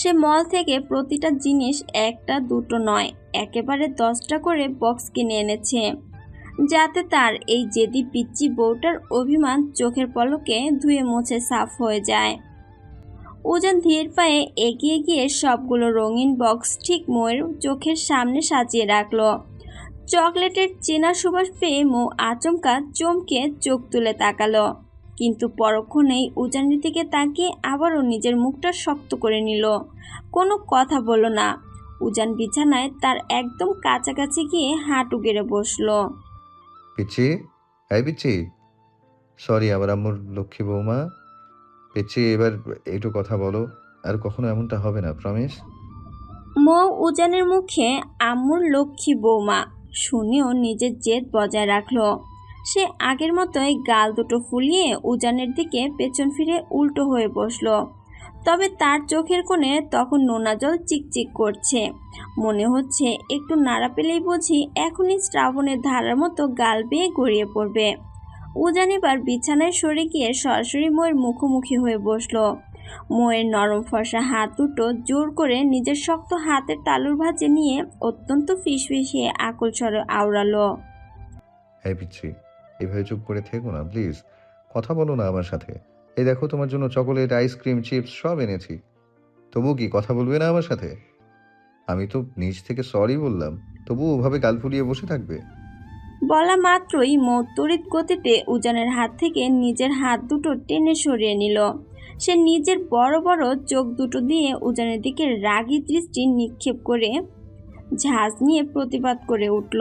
সে মল থেকে প্রতিটা জিনিস একটা দুটো নয়, একেবারে 10টা করে বক্স কিনে এনেছে, যাতে তার এই জেদি পিচ্চি বউটার অভিমান চোখের পলকে ধুয়ে মুছে সাফ হয়ে যায়। উজান ধীর পায়ে এগিয়ে গিয়ে সবগুলো রঙিন বক্স ঠিক মৌয়ের চোখের সামনে সাজিয়ে রাখলো। চকলেটের চেনা সুবাস পেয়ে মৌ আচমকা চমকে চোখ তুলে তাকালো, কিন্তু পরক্ষণেই উজানের দিকে তাকিয়ে আবারও নিজের মুখটা শক্ত করে নিল। কোনো কথা বলল না। উজান বিছানায় তার একদম কাছাকাছি গিয়ে হাঁটু গেড়ে বসলো। পিচ্ছি, হ্যাঁ পিচ্ছি, সরি আমার আম্মুর লক্ষ্মী বৌমা। পিচ্ছি, এবার একটু কথা বলো, আর কখনো এমনটা হবে না, প্রমিস। মৌ উজানের মুখে আম্মুর লক্ষ্মী বৌমা শুনেও নিজের জেদ বজায় রাখলো। সে আগের মতোই গাল দুটো ফুলিয়ে উজানের দিকে পেছন ফিরে উল্টো হয়ে বসলো। তবে তার চোখের কোণে তখন নোনা জল চিকচিক করছে। মনে হচ্ছে একটু নাড়া পেলেই বুঝি এখনই শ্রাবণের ধারার মতো গাল বেয়ে গড়িয়ে পড়বে। উজান এবার বিছানায় সরে গিয়ে সরাসরি ময়ের মুখোমুখি হয়ে বসলো। ময়ের নরম ফর্সা হাত দুটো জোর করে নিজের শক্ত হাতের তালুর ভাঁজে নিয়ে অত্যন্ত ফিসফিসিয়ে আকুল স্বরে আওড়ালো। হ্যাঁ পিচ্ছি, এভাবে চুপ করে থেকো না প্লিজ, কথা বলো না আমার সাথে। এই দেখো তোমার জন্য চকোলেট, আইসক্রিম, চিপস সব এনেছি, তবু কি কথা বলবে না আমার সাথে? আমি তো নিজ থেকে সরি বললাম, তবু ওভাবে গাল ফুলিয়ে বসে থাকবে? বলা মাত্রই মৌ তড়িৎ গতিতে উজানের হাত থেকে নিজের হাত দুটো টেনে সরিয়ে নিল। সে নিজের বড় বড় চোখ দুটো দিয়ে উজানের দিকে রাগী দৃষ্টি নিক্ষেপ করে ঝাঁজ নিয়ে প্রতিবাদ করে উঠল।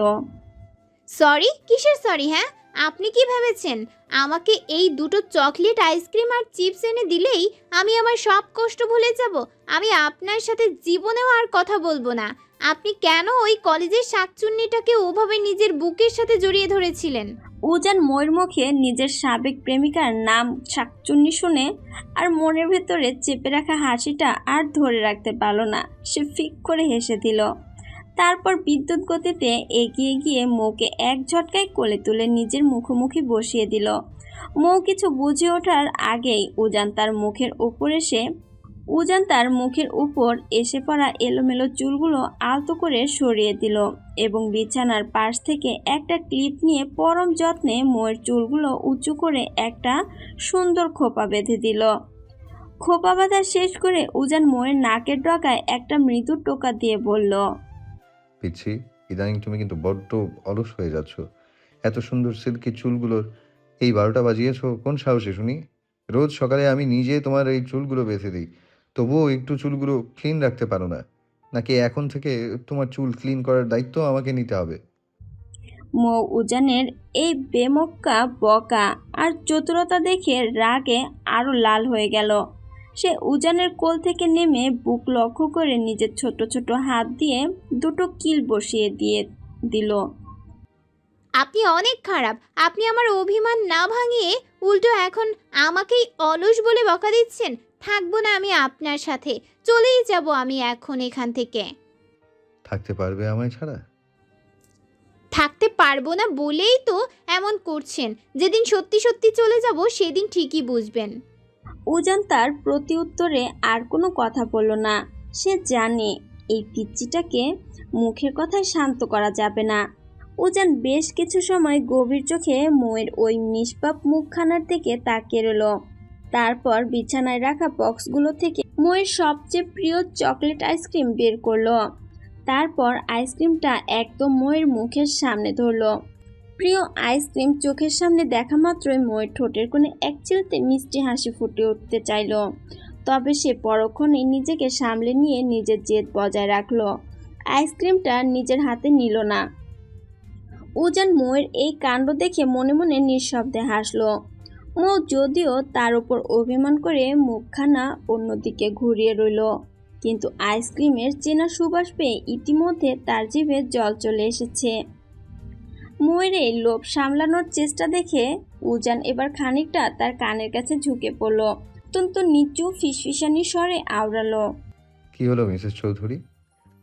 সরি? কিসের সরি? হ্যাঁ, আপনি কি ভেবেছেন আমাকে এই দুটো চকলেট, আইসক্রিম আর চিপস এনে দিলেই আমি আমার সব কষ্ট ভুলে যাব? আমি আপনার সাথে জীবনেও আর কথা বলবো না। আপনি কেন ওই কলেজের শাকচুন্নিটাকে ওভাবে নিজের বুকের সাথে জড়িয়ে ধরেছিলেন? উজান ময়ের মুখে নিজের সাবেক প্রেমিকার নাম শাকচুন্নি শুনে আর মনের ভেতরে চেপে রাখা হাসিটা আর ধরে রাখতে পারল না। সে ফিক করে হেসে দিল। তারপর বিদ্যুৎ গতিতে এগিয়ে গিয়ে মৌকে এক ঝটকায় কোলে তুলে নিজের মুখোমুখি বসিয়ে দিল। মৌ কিছু বুঝে ওঠার আগেই উজান তার মুখের উপর এসে পড়া এলোমেলো চুলগুলো আলতো করে সরিয়ে দিল এবং বিছানার পাশ থেকে একটা ক্লিপ নিয়ে পরম যত্নে মৌয়ের চুলগুলো উঁচু করে একটা সুন্দর খোপা বেঁধে দিল। খোপা বাঁধা শেষ করে উজান মৌয়ের নাকের ডগায় একটা মৃদু টোকা দিয়ে বলল, পিচ্ছি, ইদানিং তুমি কিন্তু বড্ড অলস হয়ে যাচ্ছ। এত সুন্দর সিল্কি চুলগুলোর এই 12টা বাজিয়েছ কোন সাহসে শুনি? রোজ সকালে আমি নিজে তোমার এই চুলগুলো বেঁধে দিই, তবুও একটু চুলগুলো ক্লিন রাখতে পারো না? নাকি এখন থেকে তোমার চুল ক্লিন করার দায়িত্ব আমাকে নিতে হবে? মৌ উজানের এই বেমক্কা বকা আর চতুরতা দেখে রাগে আরো লাল হয়ে গেল। সে উজানের কোল থেকে নেমে বুক লক্ষ্য করে নিজের ছোট ছোট হাত দিয়ে দুটো কিল বসিয়ে দিল। আপনি অনেক খারাপ। আপনি আমার অভিমান না ভাঙিয়ে উল্টো এখন আমাকেই অলস বলে বকা দিচ্ছেন। থাকবো না আমি আপনার সাথে, চলেই যাব আমি এখন এখান থেকে। থাকতে পারবে আমায় ছাড়া? থাকতে পারবো না বলেই তো এমন করছেন। যেদিন সত্যি সত্যি চলে যাব সেদিন ঠিকই বুঝবেন। উজান তার প্রতি উত্তরে আর কোনো কথা বলল না। সে জানে এই পিচ্চিটাকে মুখের কথায় শান্ত করা যাবে না। উজান বেশ কিছু সময় গভীর চোখে মৌয়ের ওই নিষ্পাপ মুখখানার দিকে তাকিয়ে রইল। তারপর বিছানায় রাখা বক্সগুলো থেকে মৌয়ের সবচেয়ে প্রিয় চকলেট আইসক্রিম বের করলো। তারপর আইসক্রিমটা একদম মৌয়ের মুখের সামনে ধরলো। প্রিয় আইসক্রিম চোখের সামনে দেখা মাত্রই মৌয়ের ঠোঁটের কোণে এক চিলতে মিষ্টি হাসি ফুটে উঠতে চাইল। তবে সে পরক্ষণেই নিজেকে সামলে নিয়ে নিজের জেদ বজায় রাখলো। আইসক্রিমটা নিজের হাতে নিল না। উজান মৌয়ের এই কাণ্ড দেখে মনে মনে নিঃশব্দে হাসলো। মৌ যদিও তার উপর অভিমান করে মুখখানা অন্যদিকে ঘুরিয়ে রইল, কিন্তু আইসক্রিমের চেনা সুবাস পেয়ে ইতিমধ্যে তার জিভে জল চলে এসেছে। মৌয়ের এই লোভ সামলানোর চেষ্টা দেখে উজান এবার খানিকটা তার কানের কাছে ঝুঁকে পড়ল। অত্যন্ত নিচু ফিসফিসানি স্বরে আওড়ালো, কি হলো মিসেস চৌধুরী,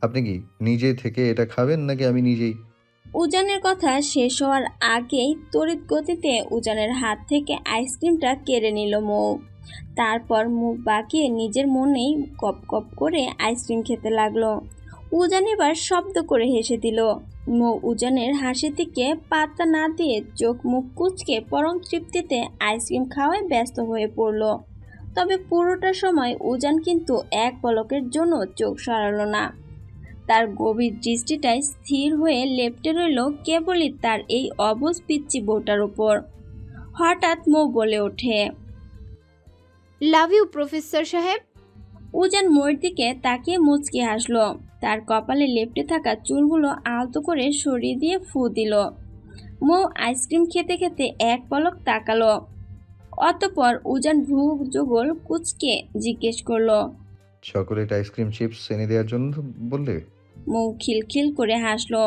আপনি কি নিজে থেকে এটা খাবেন নাকি আমি নিজেই? উজানের কথা শেষ হওয়ার আগেই তড়িৎ গতিতে উজানের হাত থেকে আইসক্রিমটা কেড়ে নিল মৌ। তারপর মুখ বাঁকিয়ে নিজের মনেই কপ কপ করে আইসক্রিম খেতে লাগলো। উজান এবার শব্দ করে হেসে দিল। মৌ উজানের হাসির দিকে পাত্তা না দিয়ে চোখ মুখ কুঁচকে পরম তৃপ্তিতে আইসক্রিম খাওয়ায় ব্যস্ত হয়ে পড়ল। তবে পুরোটা সময় উজান কিন্তু এক পলকের জন্য চোখ সরালো না। তার গভীর দৃষ্টিটাই স্থির হয়ে লেপ্টে রইল কেবলই তার এই অবুঝ পিচ্চি বউটার উপর। হঠাৎ মৌ বলে ওঠে, লাভ ইউ প্রফেসর সাহেব। উজান মোয়ের দিকে তাকিয়ে মুচকি হাসলো। তার কপালে লেপ্টে থাকা চুলগুলো আলতো করে সরিয়ে দিয়ে ফু দিল। মৌ আইসক্রিম খেতে খেতে এক পলক তাকালো। অতঃপর উজান ভ্রু যুগল কুচকে জিজ্ঞেস করলো, চকোলেট আইসক্রিম চিপস এনে দেওয়ার জন্য তো বললে? মৌ খিলখিল করে হাসলো।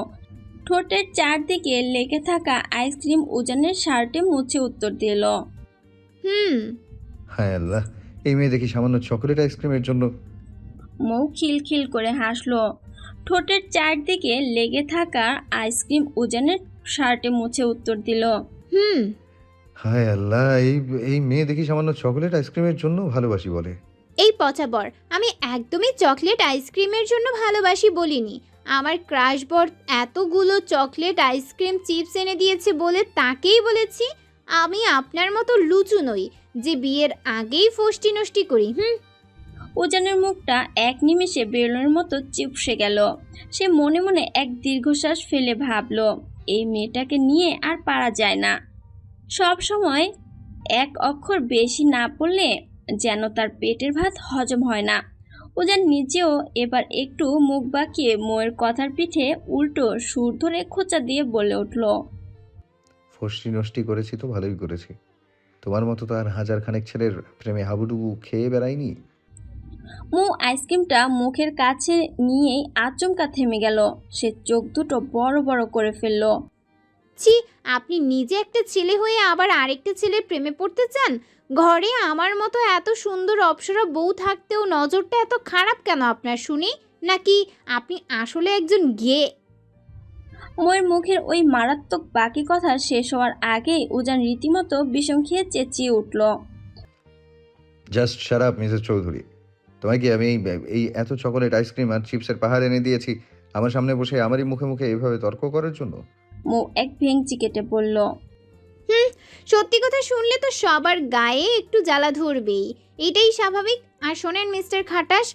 ঠোঁটের চারদিকে লেগে থাকা আইসক্রিম উজানের শার্টে মুছে উত্তর দিল, হায় আল্লাহ, এই মেয়ে দেখি সামান্য চকোলেট আইসক্রিমের জন্য। মৌ খিলখিল করে হাসলো। ঠোঁটের চারদিকে লেগে থাকা আইসক্রিম উজানের শার্টে মুছে উত্তর দিল, হায় আল্লাহ, এই মেয়ে দেখি সামান্য চকোলেট আইসক্রিমের জন্য ভালোবাসি বলে। এই পচাবর, আমি একদমই চকলেট আইসক্রিমের জন্য ভালোবাসি বলিনি। আমার ক্রাশ বর এতগুলো চকলেট আইসক্রিম চিপস এনে দিয়েছে বলে তাকেই বলেছি। আমি আপনার মতো লুচু নই যে বিয়ের আগেই ফষ্টি নষ্টি করি। উজানের মুখটা এক নিমেষে বেলুনের মতো চিপসে গেল। সে মনে মনে এক দীর্ঘশ্বাস ফেলে ভাবল, এই মেয়েটাকে নিয়ে আর পারা যায় না। সব সময় এক অক্ষর বেশি না পড়লে যেন তার পেটের ভাত হজম হয় না। উজান নিজেও এবার একটু মুখ বাঁকিয়ে ময়ের কথার পিঠে উল্টো সুর ধরে খোঁচা দিয়ে বলে উঠল, ফষ্টি নষ্টি করেছি তো ভালোই করেছি। তোমার মতো তো আর হাজার খানেক ছেলের প্রেমে হাবুডুবু খেয়ে বেড়াইনি। মৌ আইসক্রিমটা মুখের কাছে নিয়েই আচমকা থেমে গেল। সে চোখ দুটো বড় বড় করে ফেলল। ছি, আপনি নিজে একটা ছেলে হয়ে আবার আরেকটা ছেলের প্রেমে পড়তে চান? ঘরে আমার মতো এত সুন্দর অপ্সরা বউ থাকতেও নজরটা এত খারাপ কেন আপনার শুনি? নাকি আপনি আসলে একজন গে? ময়ের মুখের ওই মারাত্মক বাকি কথা শেষ হওয়ার আগেই উজান রীতিমতো বিষম খেয়ে চেঁচিয়ে উঠল, just shut up Mrs Chowdhury. তোমায় কি আমি এই এত চকোলেট আইসক্রিম আর চিপসের পাহাড় এনে দিয়েছি আমার সামনে বসে আমারই মুখে মুখে এভাবে তর্ক করার জন্য? মৌ এক ভেঙচি কেটে বলল, সত্যি কথা শুনলে তো সবার গায়ে একটু জ্বালা ধরবেই, এটাই স্বাভাবিক। আর শোনেন মিস্টার খাটাস,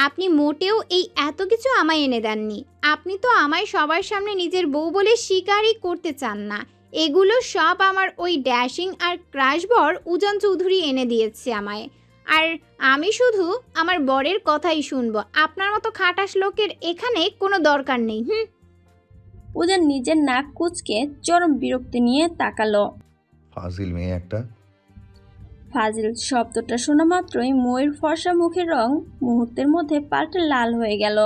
আপনি মোটেও এই এত কিছু আমায় এনে দেননি। আপনি তো আমায় সবার সামনে নিজের বউ বলে স্বীকারই করতে চান না। এগুলো সব আমার ওই ড্যাশিং আর ক্রাশ বর উজান চৌধুরী এনে দিয়েছে আমায়। আর আমি শুধু আমার বরের কথাই শুনবো। আপনার মতো খাটাস লোকের এখানে কোনো দরকার নেই। উজান নিজের নাক কুচকে চরম বিরক্তি নিয়ে তাকালো। ফাজিল মেয়ে একটা। ফাজিল শব্দটা শোনা মাত্রই ময়ের ফর্সা মুখের রং মুহূর্তের মধ্যে পাল্টে লাল হয়ে গেল।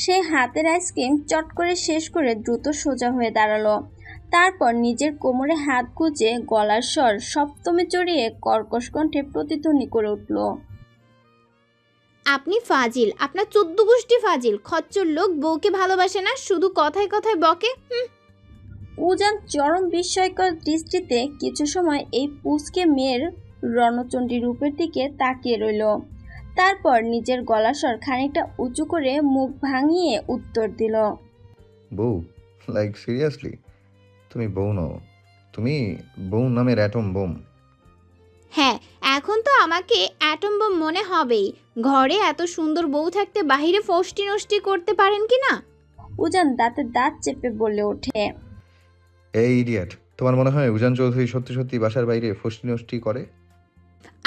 সে হাতের আইসক্রিম চট করে শেষ করে দ্রুত সোজা হয়ে দাঁড়ালো। তারপর নিজের কোমরে হাত গুজে গলার স্বর সপ্তমে চড়িয়ে কর্কশ কণ্ঠে প্রতিধ্বনি করে উঠল, আপনি ফাজিল, আপনার 14 গোষ্ঠী ফাজিল। খচ্চর লোক বউকে ভালোবাসে না, শুধু কথায় কথায় বকে। উজান চরম বিস্ময়কর দৃষ্টিতে কিছু সময় এই পুচকে মেয়ের রণচণ্ডী রূপের দিকে তাকিয়ে রইল। তারপর নিজের গলার স্বর খানিকটা উঁচু করে মুখ ভাঙিয়ে উত্তর দিল, বউ? Like seriously? তুমি বউ নও, তুমি বউ নামের অ্যাটম বোম। হ্যাঁ, এখন তো আমাকে অ্যাটম বোম মনে হবেই। ঘরে এত সুন্দর বউ থাকতে বাহিরে ফষ্টি নষ্টি করতে পারেন কি না? উজান দাঁতে দাঁত চেপে বলে ওঠে, এই ইডিয়েট, তোমার মনে হয় উজান চৌধুরী সত্যি সত্যি বাসার বাইরে ফষ্টি নষ্টি করে?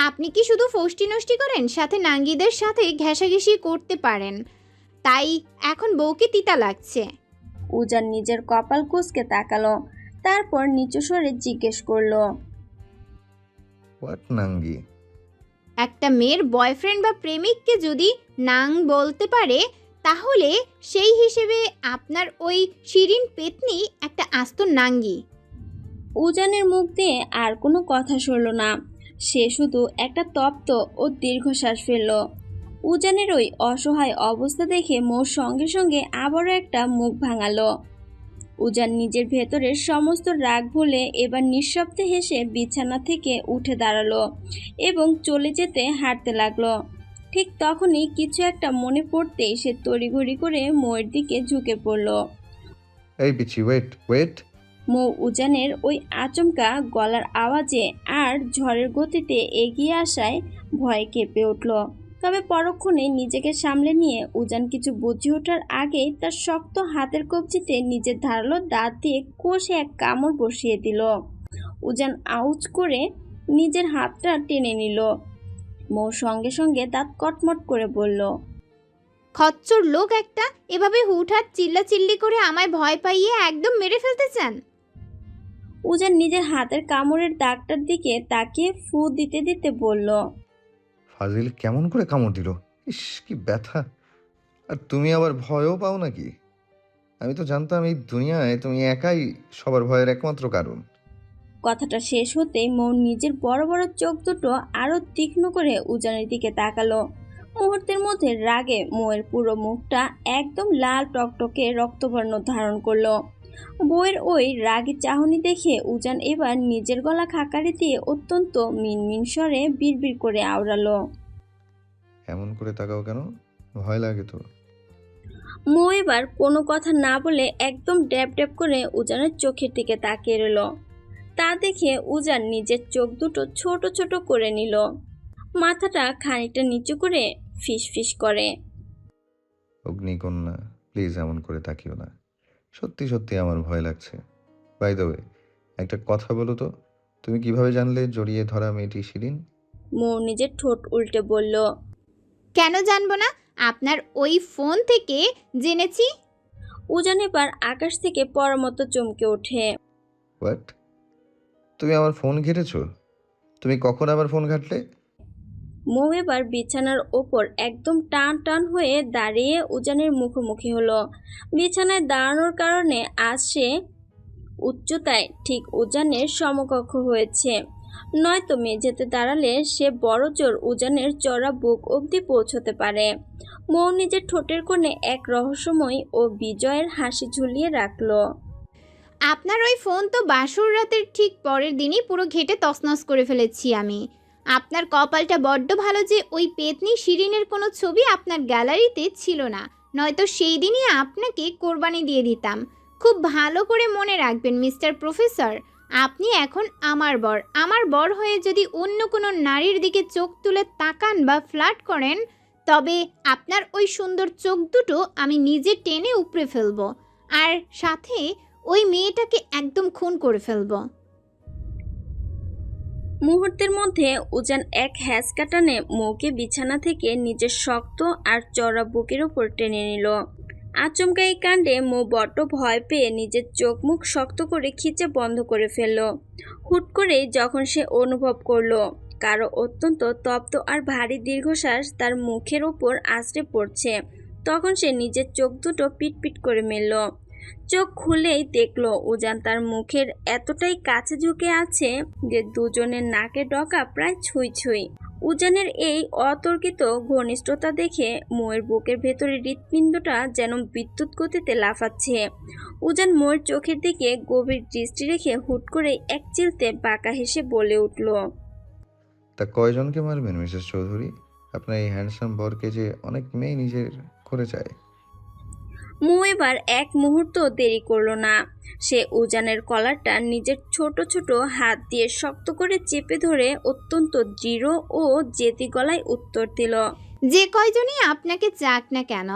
আপনি কি শুধু ফষ্টি নষ্টি করেন, সাথে নাঙ্গিদের সাথে ঘেঁষাঘেঁষি করতে পারেন? তাই এখন বউকে তিতা লাগছে। উজান নিজের কপাল কুঁচকে তাকালো। তারপর নিচু স্বরে জিজ্ঞেস করলো, হোয়াট নাঙ্গি? একটা মেয়ের বয়ফ্রেন্ড বা প্রেমিককে যদি নাং বলতে পারে, তাহলে সেই হিসেবে আপনার ওই শিরিন পেতনি একটা আস্ত নাঙ্গি। উজানের মুখ দিয়ে আর কোনো কথা সরল না। সে শুধু একটা তপ্ত ও দীর্ঘশ্বাস ফেলল। উজানের ওই অসহায় অবস্থা দেখে মোর সঙ্গে সঙ্গে আবারও একটা মুখ ভাঙালো। উজান নিজের ভেতরের সমস্ত রাগ ভুলে এবার নিঃশব্দে হেসে বিছানা থেকে উঠে দাঁড়ালো এবং চলে যেতে হাঁটতে লাগলো। ঠিক তখনই কিছু একটা মনে পড়তেই সে তড়িঘড়ি করে মৌয়ের দিকে ঝুঁকে পড়ল। এই পিচ্ছি, ওয়েট ওয়েট। মৌ উজানের ওই আচমকা গলার আওয়াজে আর ঝড়ের গতিতে এগিয়ে আসায় ভয়ে কেঁপে উঠল। তবে পরক্ষণে নিজেকে সামলে নিয়ে উজান কিছু বুঝে ওঠার আগেই তার শক্ত হাতের কবজিতে নিজের ধারালো দাঁত দিয়ে কষে এক কামড় বসিয়ে দিল। উজান আউচ করে নিজের হাতটা টেনে নিল। মৌ সঙ্গে সঙ্গে দাঁত কটমট করে বলল, খচ্চর লোক একটা, এভাবে হুটহাট চিল্লাচিল্লি করে আমায় ভয় পাইয়ে একদম মেরে ফেলতে চান? উজান নিজের হাতের কামড়ের দাগটার দিকে তাকিয়ে ফু দিতে দিতে বলল, ফাজিল কেমন করে কামড় দিল! ইস, কি ব্যথা! আর তুমি আবার ভয়ও পাও নাকি? আমি তো জানতাম এই দুনিয়ায় তুমি একাই সবার ভয়ের একমাত্র কারণ। কথাটা শেষ হতেই মৌ নিজের বড় বড় চোখ দুটো আরো তীক্ষ্ণ করে উজানের দিকে তাকালো। মুহূর্তের মধ্যে রাগে মৌয়ের পুরো মুখটা একদম লাল টকটকে রক্তবর্ণ ধারণ করলো। বউয়ের ওই রাগী চাহনি দেখে উজান এবার নিজের গলা খাকারি দিয়ে অত্যন্ত মিনমিন স্বরে বিড়বিড় করে আওড়ালো, এমন করে তাকাও কেন? ভয় লাগে তো? মৌ এবার কোনো কথা না বলে একদম ড্যাব ড্যাব করে উজানের চোখের দিকে তাকিয়ে রইল। তা দেখে উজান নিজের চোখ দুটো ছোট ছোট করে নিল, মাথাটা খানিকটা নিচু করে ফিস ফিস করে, অগ্নিকন্যা, প্লিজ এমন করে তাকিও না। সত্যি সত্যি আমার ভয় লাগছে। বাই দ্য ওয়ে, একটা কথা বলো তো, তুমি কিভাবে জানলে জড়িয়ে ধরা মেয়েটি শিরিন? মৌ নিজের ঠোঁট উল্টে বলল, কেন জানবো না? আপনার ওই ফোন থেকে জেনেছি। উজান এবার আকাশ থেকে পড়ার মতো চমকে ওঠে। হোয়াট? তুমি আমার ফোন ঘেটেছো? তুমি কখন আমার ফোন ঘাটলে? মৌ এবার বিছানার ওপর একদম টান টান হয়ে দাঁড়িয়ে উজানের মুখোমুখি হলো। বিছানায় দাঁড়ানোর কারণে আজ সে উচ্চতায় ঠিক উজানের সমকক্ষ হয়েছে, নয়তো মেঝেতে দাঁড়ালে সে বড় জোর উজানের চড়া বুক অবধি পৌঁছতে পারে। মৌ নিজের ঠোঁটের কোণে এক রহস্যময় ও বিজয়ের হাসি ঝুলিয়ে রাখলো। আপনার ওই ফোন তো বাসর রাতের ঠিক পরের দিনই পুরো ঘেটে তছনছ করে ফেলেছি আমি। আপনার কপালটা বড্ড ভালো যে ওই পেতনি শিরিনের কোনো ছবি আপনার গ্যালারিতে ছিল না, নয়তো সেই দিনই আপনাকে কোরবানি দিয়ে দিতাম। খুব ভালো করে মনে রাখবেন মিস্টার প্রফেসর, আপনি এখন আমার বর হয়ে যদি অন্য কোনো নারীর দিকে চোখ তুলে তাকান বা ফ্লার্ট করেন, তবে আপনার ওই সুন্দর চোখ দুটো আমি নিজে টেনে উপড়ে ফেলবো, আর সাথে ওই মেয়েটাকে একদম খুন করে ফেলবো। মুহূর্তের মধ্যে উজান এক হ্যাঁচ কাটানে মৌকে বিছানা থেকে নিজের শক্ত আর চড়া বুকের ওপর টেনে নিল। আচমকা এই কাণ্ডে মৌ বড্ড ভয় পেয়ে নিজের চোখ মুখ শক্ত করে খিচে বন্ধ করে ফেলল। হুট করেই যখন সে অনুভব করলো কারো অত্যন্ত তপ্ত আর ভারী দীর্ঘশ্বাস তার মুখের ওপর আছড়ে পড়ছে, তখন সে নিজের চোখ দুটো পিটপিট করে মেলল। চোখ খুলেই দেখলো উজান তার মুখের এতটাই কাছে ঝুঁকে আছে যে দুজনের নাকের ডগা প্রায় ছুঁই ছুঁই। উজানের এই অতর্কিত ঘনিষ্ঠতা দেখে মৌয়ের বুকের ভেতরে হৃৎপিণ্ডটা যেন বিদ্যুৎ গতিতে লাফাচ্ছে। উজান মৌয়ের চোখের দিকে গভীর দৃষ্টি রেখে হুট করে এক চিলতে বাঁকা হেসে বলে উঠল, তা কয়জনকে মারবেন মিসেস চৌধুরী? আপনার এই হ্যান্ডসাম বরকে যে অনেক মেয়ে নিজের করে চায়। মৌ এবার এক মুহূর্ত দেরি করলো না। সে উজানের কলারটা নিজের ছোট ছোট হাত দিয়ে শক্ত করে চেপে ধরে অত্যন্ত দৃঢ় ও জেদি গলায় উত্তর দিল, যে কয়জনই আপনাকে চাক না কেন,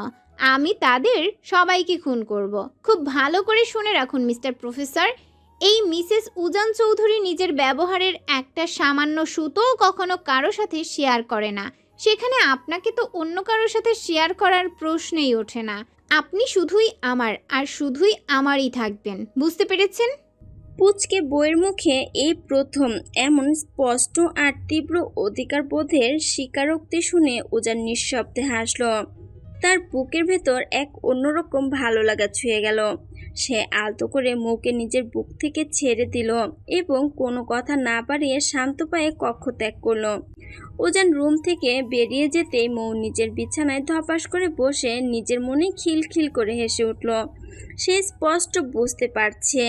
আমি তাদের সবাইকে খুন করব। খুব ভালো করে শুনে রাখুন মিস্টার প্রফেসর, এই মিসেস উজান চৌধুরী নিজের ব্যবহারের একটা সামান্য সুতোও কখনো কারো সাথে শেয়ার করে না, সেখানে আপনাকে তো অন্য কারোর সাথে শেয়ার করার প্রশ্নই ওঠে না। আপনি শুধুই আমার, আর শুধুই আমারই থাকবেন, বুঝতে পেরেছেন? পুচকে বইয়ের মুখে এই প্রথম এমন স্পষ্ট আর তীব্র অধিকার বোধের স্বীকারোক্তি শুনে উজান নিঃশব্দে হাসল। তার বুকের ভেতর এক অন্যরকম ভালো লাগা ছুঁয়ে গেল। সে আলতো করে মৌকে নিজের বুক থেকে ছেড়ে দিল এবং কোনো কথা না বাড়িয়ে শান্ত পায়ে কক্ষ ত্যাগ করলো। উজান রুম থেকে বেরিয়ে যেতেই মৌ নিজের বিছানায় ধপাস করে বসে নিজের মনে খিলখিল করে হেসে উঠল। সে স্পষ্ট বুঝতে পারছে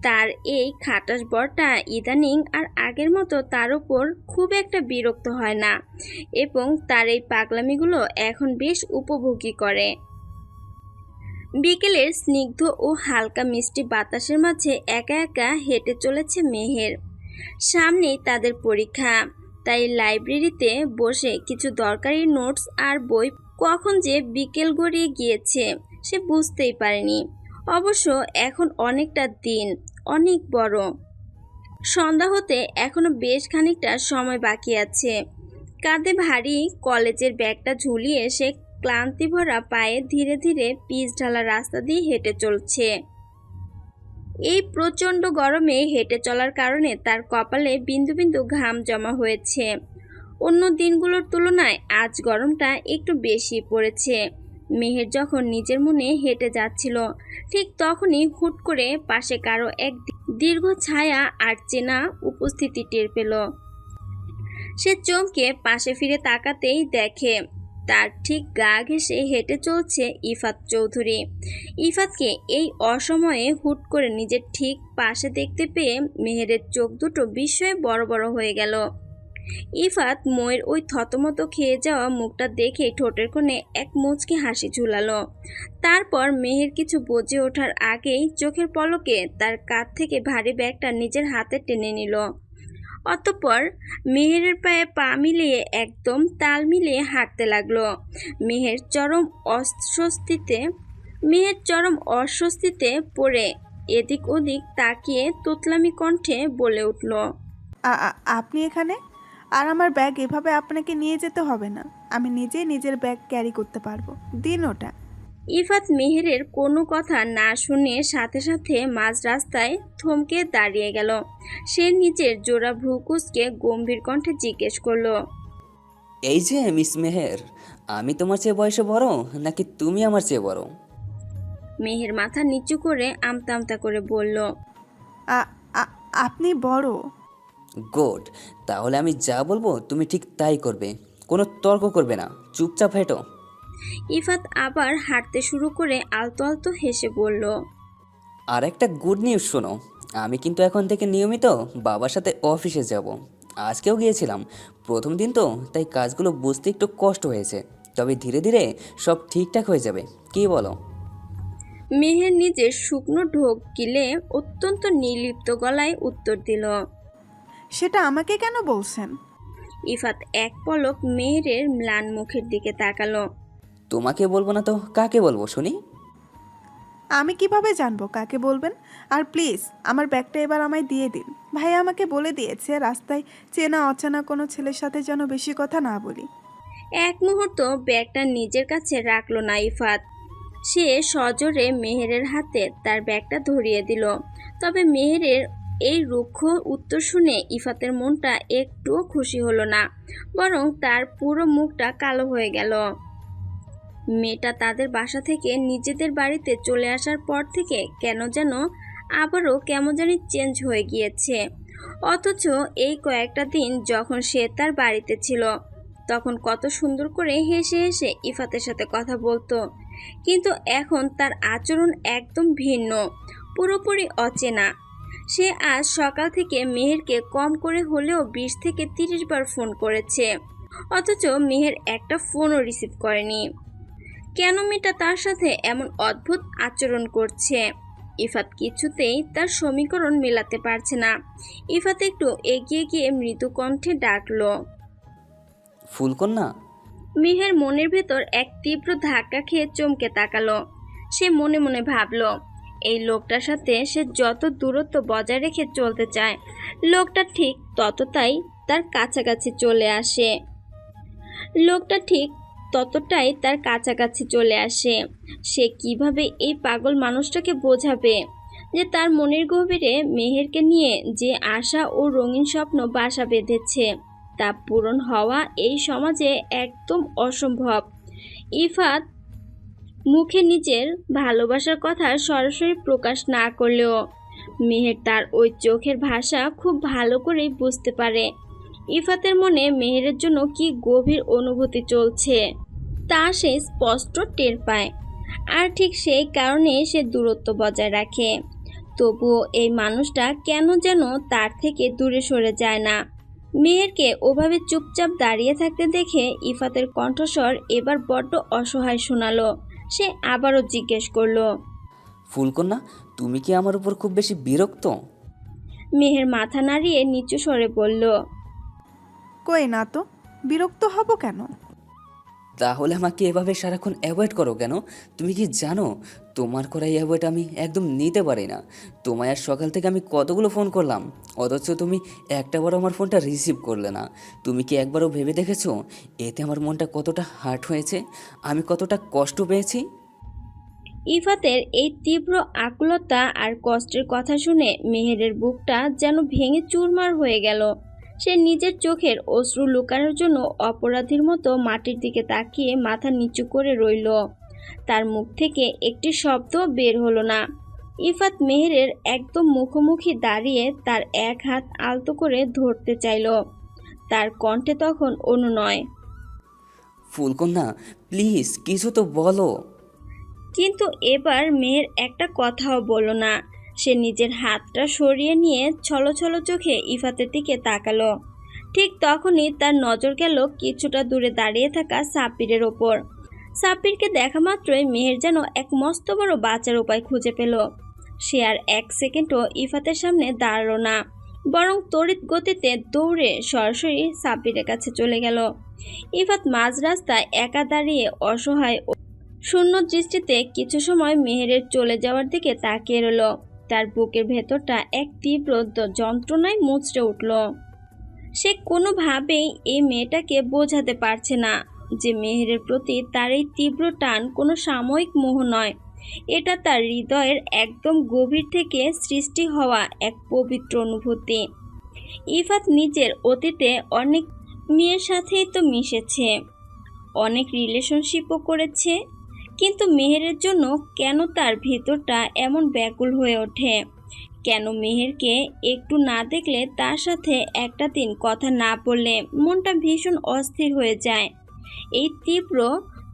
তার এই খাটাস বরটা ইদানিং আর আগের মতো তার উপর খুব একটা বিরক্ত হয় না এবং তার এই পাগলামিগুলো এখন বেশ উপভোগী করে। বিকেলের স্নিগ্ধ ও হালকা মিষ্টি বাতাসের মাঝে একা একা হেঁটে চলেছে মেহের। সামনেই তাদের পরীক্ষা, তাই লাইব্রেরিতে বসে কিছু দরকারি নোটস আর বই কখন যে বিকেল গড়িয়ে গিয়েছে সে বুঝতেই পারেনি। অবশ্য এখন অনেকটা দিন অনেক বড়, সন্ধ্যা হতে এখনো বেশ খানিকটা সময় বাকি আছে। কাঁধে ভারী কলেজের ব্যাগটা ঝুলিয়ে সে ক্লান্তি ভরা পায়ে ধীরে ধীরে পিচ ঢালা রাস্তা দিয়ে হেঁটে চলছে। এই প্রচণ্ড গরমে হেঁটে চলার কারণে তার কপালে বিন্দু বিন্দু ঘাম জমা হয়েছে। অন্য দিনগুলোর তুলনায় আজ গরমটা একটু বেশি পড়েছে। মেহের যখন নিজের মনে হেঁটে যাচ্ছিল ঠিক তখনই হুট করে পাশে কারো এক দীর্ঘ ছায়া আর চেনা উপস্থিতি টের পেল। সে চমকে পাশে ফিরে তাকাতেই দেখে তার ঠিক গা ঘেঁষে হেঁটে চলছে ইফাত চৌধুরী। ইফাতকে এই অসময়ে হুট করে নিজের ঠিক পাশে দেখতে পেয়ে মেহেরের চোখ দুটো বিস্ময়ে বড় বড় হয়ে গেল। ইফাত ময়ের ওই থতমত খেয়ে যাওয়া মুখটা দেখে ঠোঁটের কোণে এক মুচকি হাসি ঝুলালো। তারপর মেহের কিছু বুঝে ওঠার আগেই চোখের পলকে তার কাঁধ থেকে ভারী ব্যাগটা নিজের হাতে টেনে নিল। অতঃপর মেহেরের পায়ে পা মিলিয়ে একদম তাল মিলিয়ে হাঁটতে লাগলো। মেহের চরম অস্বস্তিতে পড়ে এদিক ওদিক তাকিয়ে তোতলামি কণ্ঠে বলে উঠল, আপনি এখানে? আর আমার ব্যাগ এভাবে আপনাকে নিয়ে যেতে হবে না, আমি নিজেই নিজের ব্যাগ ক্যারি করতে পারবো, দিন ওটা। ইফাত মেহেরের কোনো কথা না শুনে সাথে সাথে মাঝ রাস্তায় থমকে দাঁড়িয়ে গেল। সে নিজের জোড়া ভ্রু কুঁচকে গম্ভীর কণ্ঠে জিজ্ঞেস করলো, এই যে মিস মেহের, আমি তোমার চেয়ে বয়সে বড় নাকি তুমি আমার চেয়ে বড়? মেহের মাথা নিচু করে আমতা আমতা করে বলল, আপনি বড়। গুড, তাহলে আমি যা বলবো তুমি ঠিক তাই করবে, কোনো তর্ক করবে না, চুপচাপ হেঁটো। ইফাত আবার হাঁটতে শুরু করে আলতো আলতো হেসে বলল, আর একটা গুড নিউজ শোনো, আমি কিন্তু এখন থেকে নিয়মিত বাবার সাথে অফিসে যাব। আজকেও গিয়েছিলাম, প্রথম দিন তো তাই কাজগুলো বুঝতে একটু কষ্ট হয়েছে, তবে ধীরে ধীরে সব ঠিকঠাক হয়ে যাবে, কি বলো? মেহের নিজের শুকনো ঢোক গিলে অত্যন্ত নির্লিপ্ত গলায় উত্তর দিল। সেটা আমাকে কেন বলছেন? ইফাত এক পলক মেহেরের ম্লান মুখের দিকে তাকালো। তোমাকে বলবো না তো কাকে বলবো শুনি? আমি কিভাবে জানবো কাকে বলবেন? আর প্লিজ আমার ব্যাগটা এবার আমায় দিয়ে দিন। ভাই আমাকে বলে দিয়েছে রাস্তায় চেনা অচেনা কোনো ছেলের সাথে যেন বেশি কথা না বলি। এক মুহূর্ত ব্যাগটা নিজের কাছে রাখলো না ইফাত। সে সজোরে মেহেরের হাতে তার ব্যাগটা ধরিয়ে দিল। তবে মেহেরের এই রুক্ষ উত্তর শুনে ইফাতের মনটা একটুও খুশি হলো না, বরং তার পুরো মুখটা কালো হয়ে গেল। মেয়েটা তাদের বাসা থেকে নিজেদের বাড়িতে চলে আসার পর থেকে কেন যেন আবারও কেমন জানি চেঞ্জ হয়ে গিয়েছে। অথচ এই কয়েকটা দিন যখন সে তার বাড়িতে ছিল তখন কত সুন্দর করে হেসে হেসে ইফাতের সাথে কথা বলতো, কিন্তু এখন তার আচরণ একদম ভিন্ন, পুরোপুরি অচেনা। সে আজ সকাল থেকে মেহেরকে কম করে হলেও 20 থেকে 30 বার ফোন করেছে, অথচ মেহের একটা ফোনও রিসিভ করেনি। কেন মেয়েটা তার সাথে এমন অদ্ভুত আচরণ করছে? ইফাত কিছুতেই তার সমীকরণ মেলাতে পারছে না। ইফাত একটু এগিয়ে গিয়ে মৃদু কণ্ঠে ডাকলো, ফুলকন্যা। মেহের মনের ভেতর এক তীব্র ধাক্কা খেয়ে চমকে তাকালো। সে মনে মনে ভাবলো, এই লোকটার সাথে সে যত দূরত্ব বজায় রেখে চলতে চায় লোকটা ঠিক ততটাই তার কাছাকাছি চলে আসে। সে কিভাবে এই পাগল মানুষটাকে বোঝাবে যে তার মনের গভীরে মেহেরকে নিয়ে যে আশা ও রঙিন স্বপ্ন বাসা বেঁধেছে তা পূরণ হওয়া এই সমাজে একদম অসম্ভব। ইফাত মুখে নিজের ভালোবাসার কথা সরাসরি প্রকাশ না করলেও মেহের তার ওই চোখের ভাষা খুব ভালো করেই বুঝতে পারে। ইফাতের মনে মেহেরের জন্য কি গভীর অনুভূতি চলছে তা সে স্পষ্ট টের পায়, আর ঠিক সেই কারণে সে দূরত্ব বজায় রাখে। তবুও এই মানুষটা কেন যেন তার থেকে দূরে সরে যায় না। মেহেরকে ওভাবে চুপচাপ দাঁড়িয়ে থাকতে দেখে ইফাতের কণ্ঠস্বর এবার বড্ড অসহায় শোনালো। সে আবারও জিজ্ঞেস করলো। ফুলকন্যা, তুমি কি আমার উপর খুব বেশি বিরক্ত? মেহের মাথা নাড়িয়ে নিচু স্বরে বলল, কই না তো, বিরক্ত হব কেন? তাহলে আমাকে এভাবে সারাক্ষণ অ্যাভয়েড করো কেন? তুমি কি জানো তোমার করা এই অ্যাভয়েড আমি একদম নিতে পারি না। তোমায় আর সকাল থেকে আমি কতগুলো ফোন করলাম, অথচ তুমি একটাবারও আমার ফোনটা রিসিভ করলে না। তুমি কি একবারও ভেবে দেখেছো এতে আমার মনটা কতটা হার্ট হয়েছে, আমি কতটা কষ্ট পেয়েছি? ইফাতের এই তীব্র আকুলতা আর কষ্টের কথা শুনে মেহেরের বুকটা যেন ভেঙে চুরমার হয়ে গেল। সে নিজের চোখের অশ্রু লুকানোর জন্য অপরাধীর মতো মাটির দিকে তাকিয়ে মাথা নিচু করে রইল। তার মুখ থেকে একটি শব্দ বের হলো না। ইফাত মেহেরের একদম মুখোমুখি দাঁড়িয়ে তার এক হাত আলতো করে ধরতে চাইল। তার কণ্ঠে তখন অনুনয়। ফুলকন্যা, প্লিজ কিছু তো বলো। কিন্তু এবার মেয়ের একটা কথাও বলল না। সে নিজের হাতটা সরিয়ে নিয়ে ছলছল চোখে ইফাতের দিকে তাকালো। ঠিক তখনই তার নজর গেল কিছুটা দূরে দাঁড়িয়ে থাকা সাব্বিরের ওপর। সাব্বিরকে দেখা মাত্রই মেহের যেন এক মস্ত বড় বাঁচার উপায় খুঁজে পেল। সে আর এক সেকেন্ডও ইফাতের সামনে দাঁড়ালো না, বরং তড়িৎ গতিতে দৌড়ে সরাসরি সাব্বিরের কাছে চলে গেল। ইফাত মাঝ রাস্তায় একা দাঁড়িয়ে অসহায় শূন্য দৃষ্টিতে কিছু সময় মেহেরের চলে যাওয়ার দিকে তাকিয়ে রইল। তার বুকের ভেতরটা এক তীব্র যন্ত্রণায় মুচড়ে উঠল। সে কোনোভাবেই এই মেয়েটাকে বোঝাতে পারছে না যে মেহেরের প্রতি তার এই তীব্র টান কোনো সাময়িক মোহ নয়, এটা তার হৃদয়ের একদম গভীর থেকে সৃষ্টি হওয়া এক পবিত্র অনুভূতি। ইফাত নিজের অতীতে অনেক মেয়ের সাথেই তো মিশেছে, অনেক রিলেশনশিপও করেছে, কিন্তু মেহেরের জন্য কেন তার ভেতরটা এমন ব্যাকুল হয়ে ওঠে? কেন মেহেরকে একটু না দেখলে, তার সাথে একটা দিন কথা না বললে মনটা ভীষণ অস্থির হয়ে যায়? এই তীব্র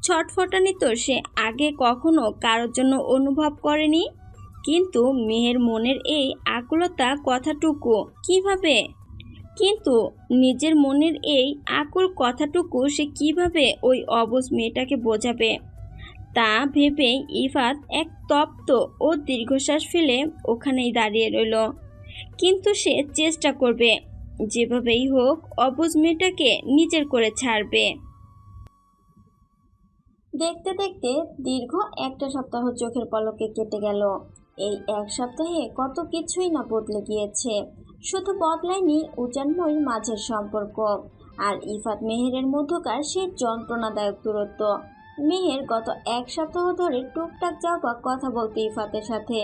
ছটফটানি তো সে আগে কখনো কারোর জন্য অনুভব করেনি। কিন্তু মেহের মনের এই আকুলতা কথাটুকু কিভাবে কিন্তু নিজের মনের এই আকুল কথাটুকু সে কিভাবে ওই অবুঝ মেয়েটাকে বোঝাবে? তা ভেবেই ইফাত এক তপ্ত ও দীর্ঘশ্বাস ফেলে ওখানেই দাঁড়িয়ে রইল। কিন্তু সে চেষ্টা করবে, যেভাবেই হোক অবুঝ মেয়েটাকে নিজের করে ছাড়বে। দেখতে দেখতে দীর্ঘ একটা সপ্তাহ চোখের পলকে কেটে গেল। এই এক সপ্তাহে কত কিছুই না বদলে গিয়েছে। শুধু বদলায়নি উজানময়ীর মাঝের সম্পর্ক আর ইফাত মেহেরের মধ্যকার সেই যন্ত্রণাদায়ক দূরত্ব। মেহের গত এক সপ্তাহ ধরে টুকটাক যাওয়া কথা বলতে ইফাতের সাথে,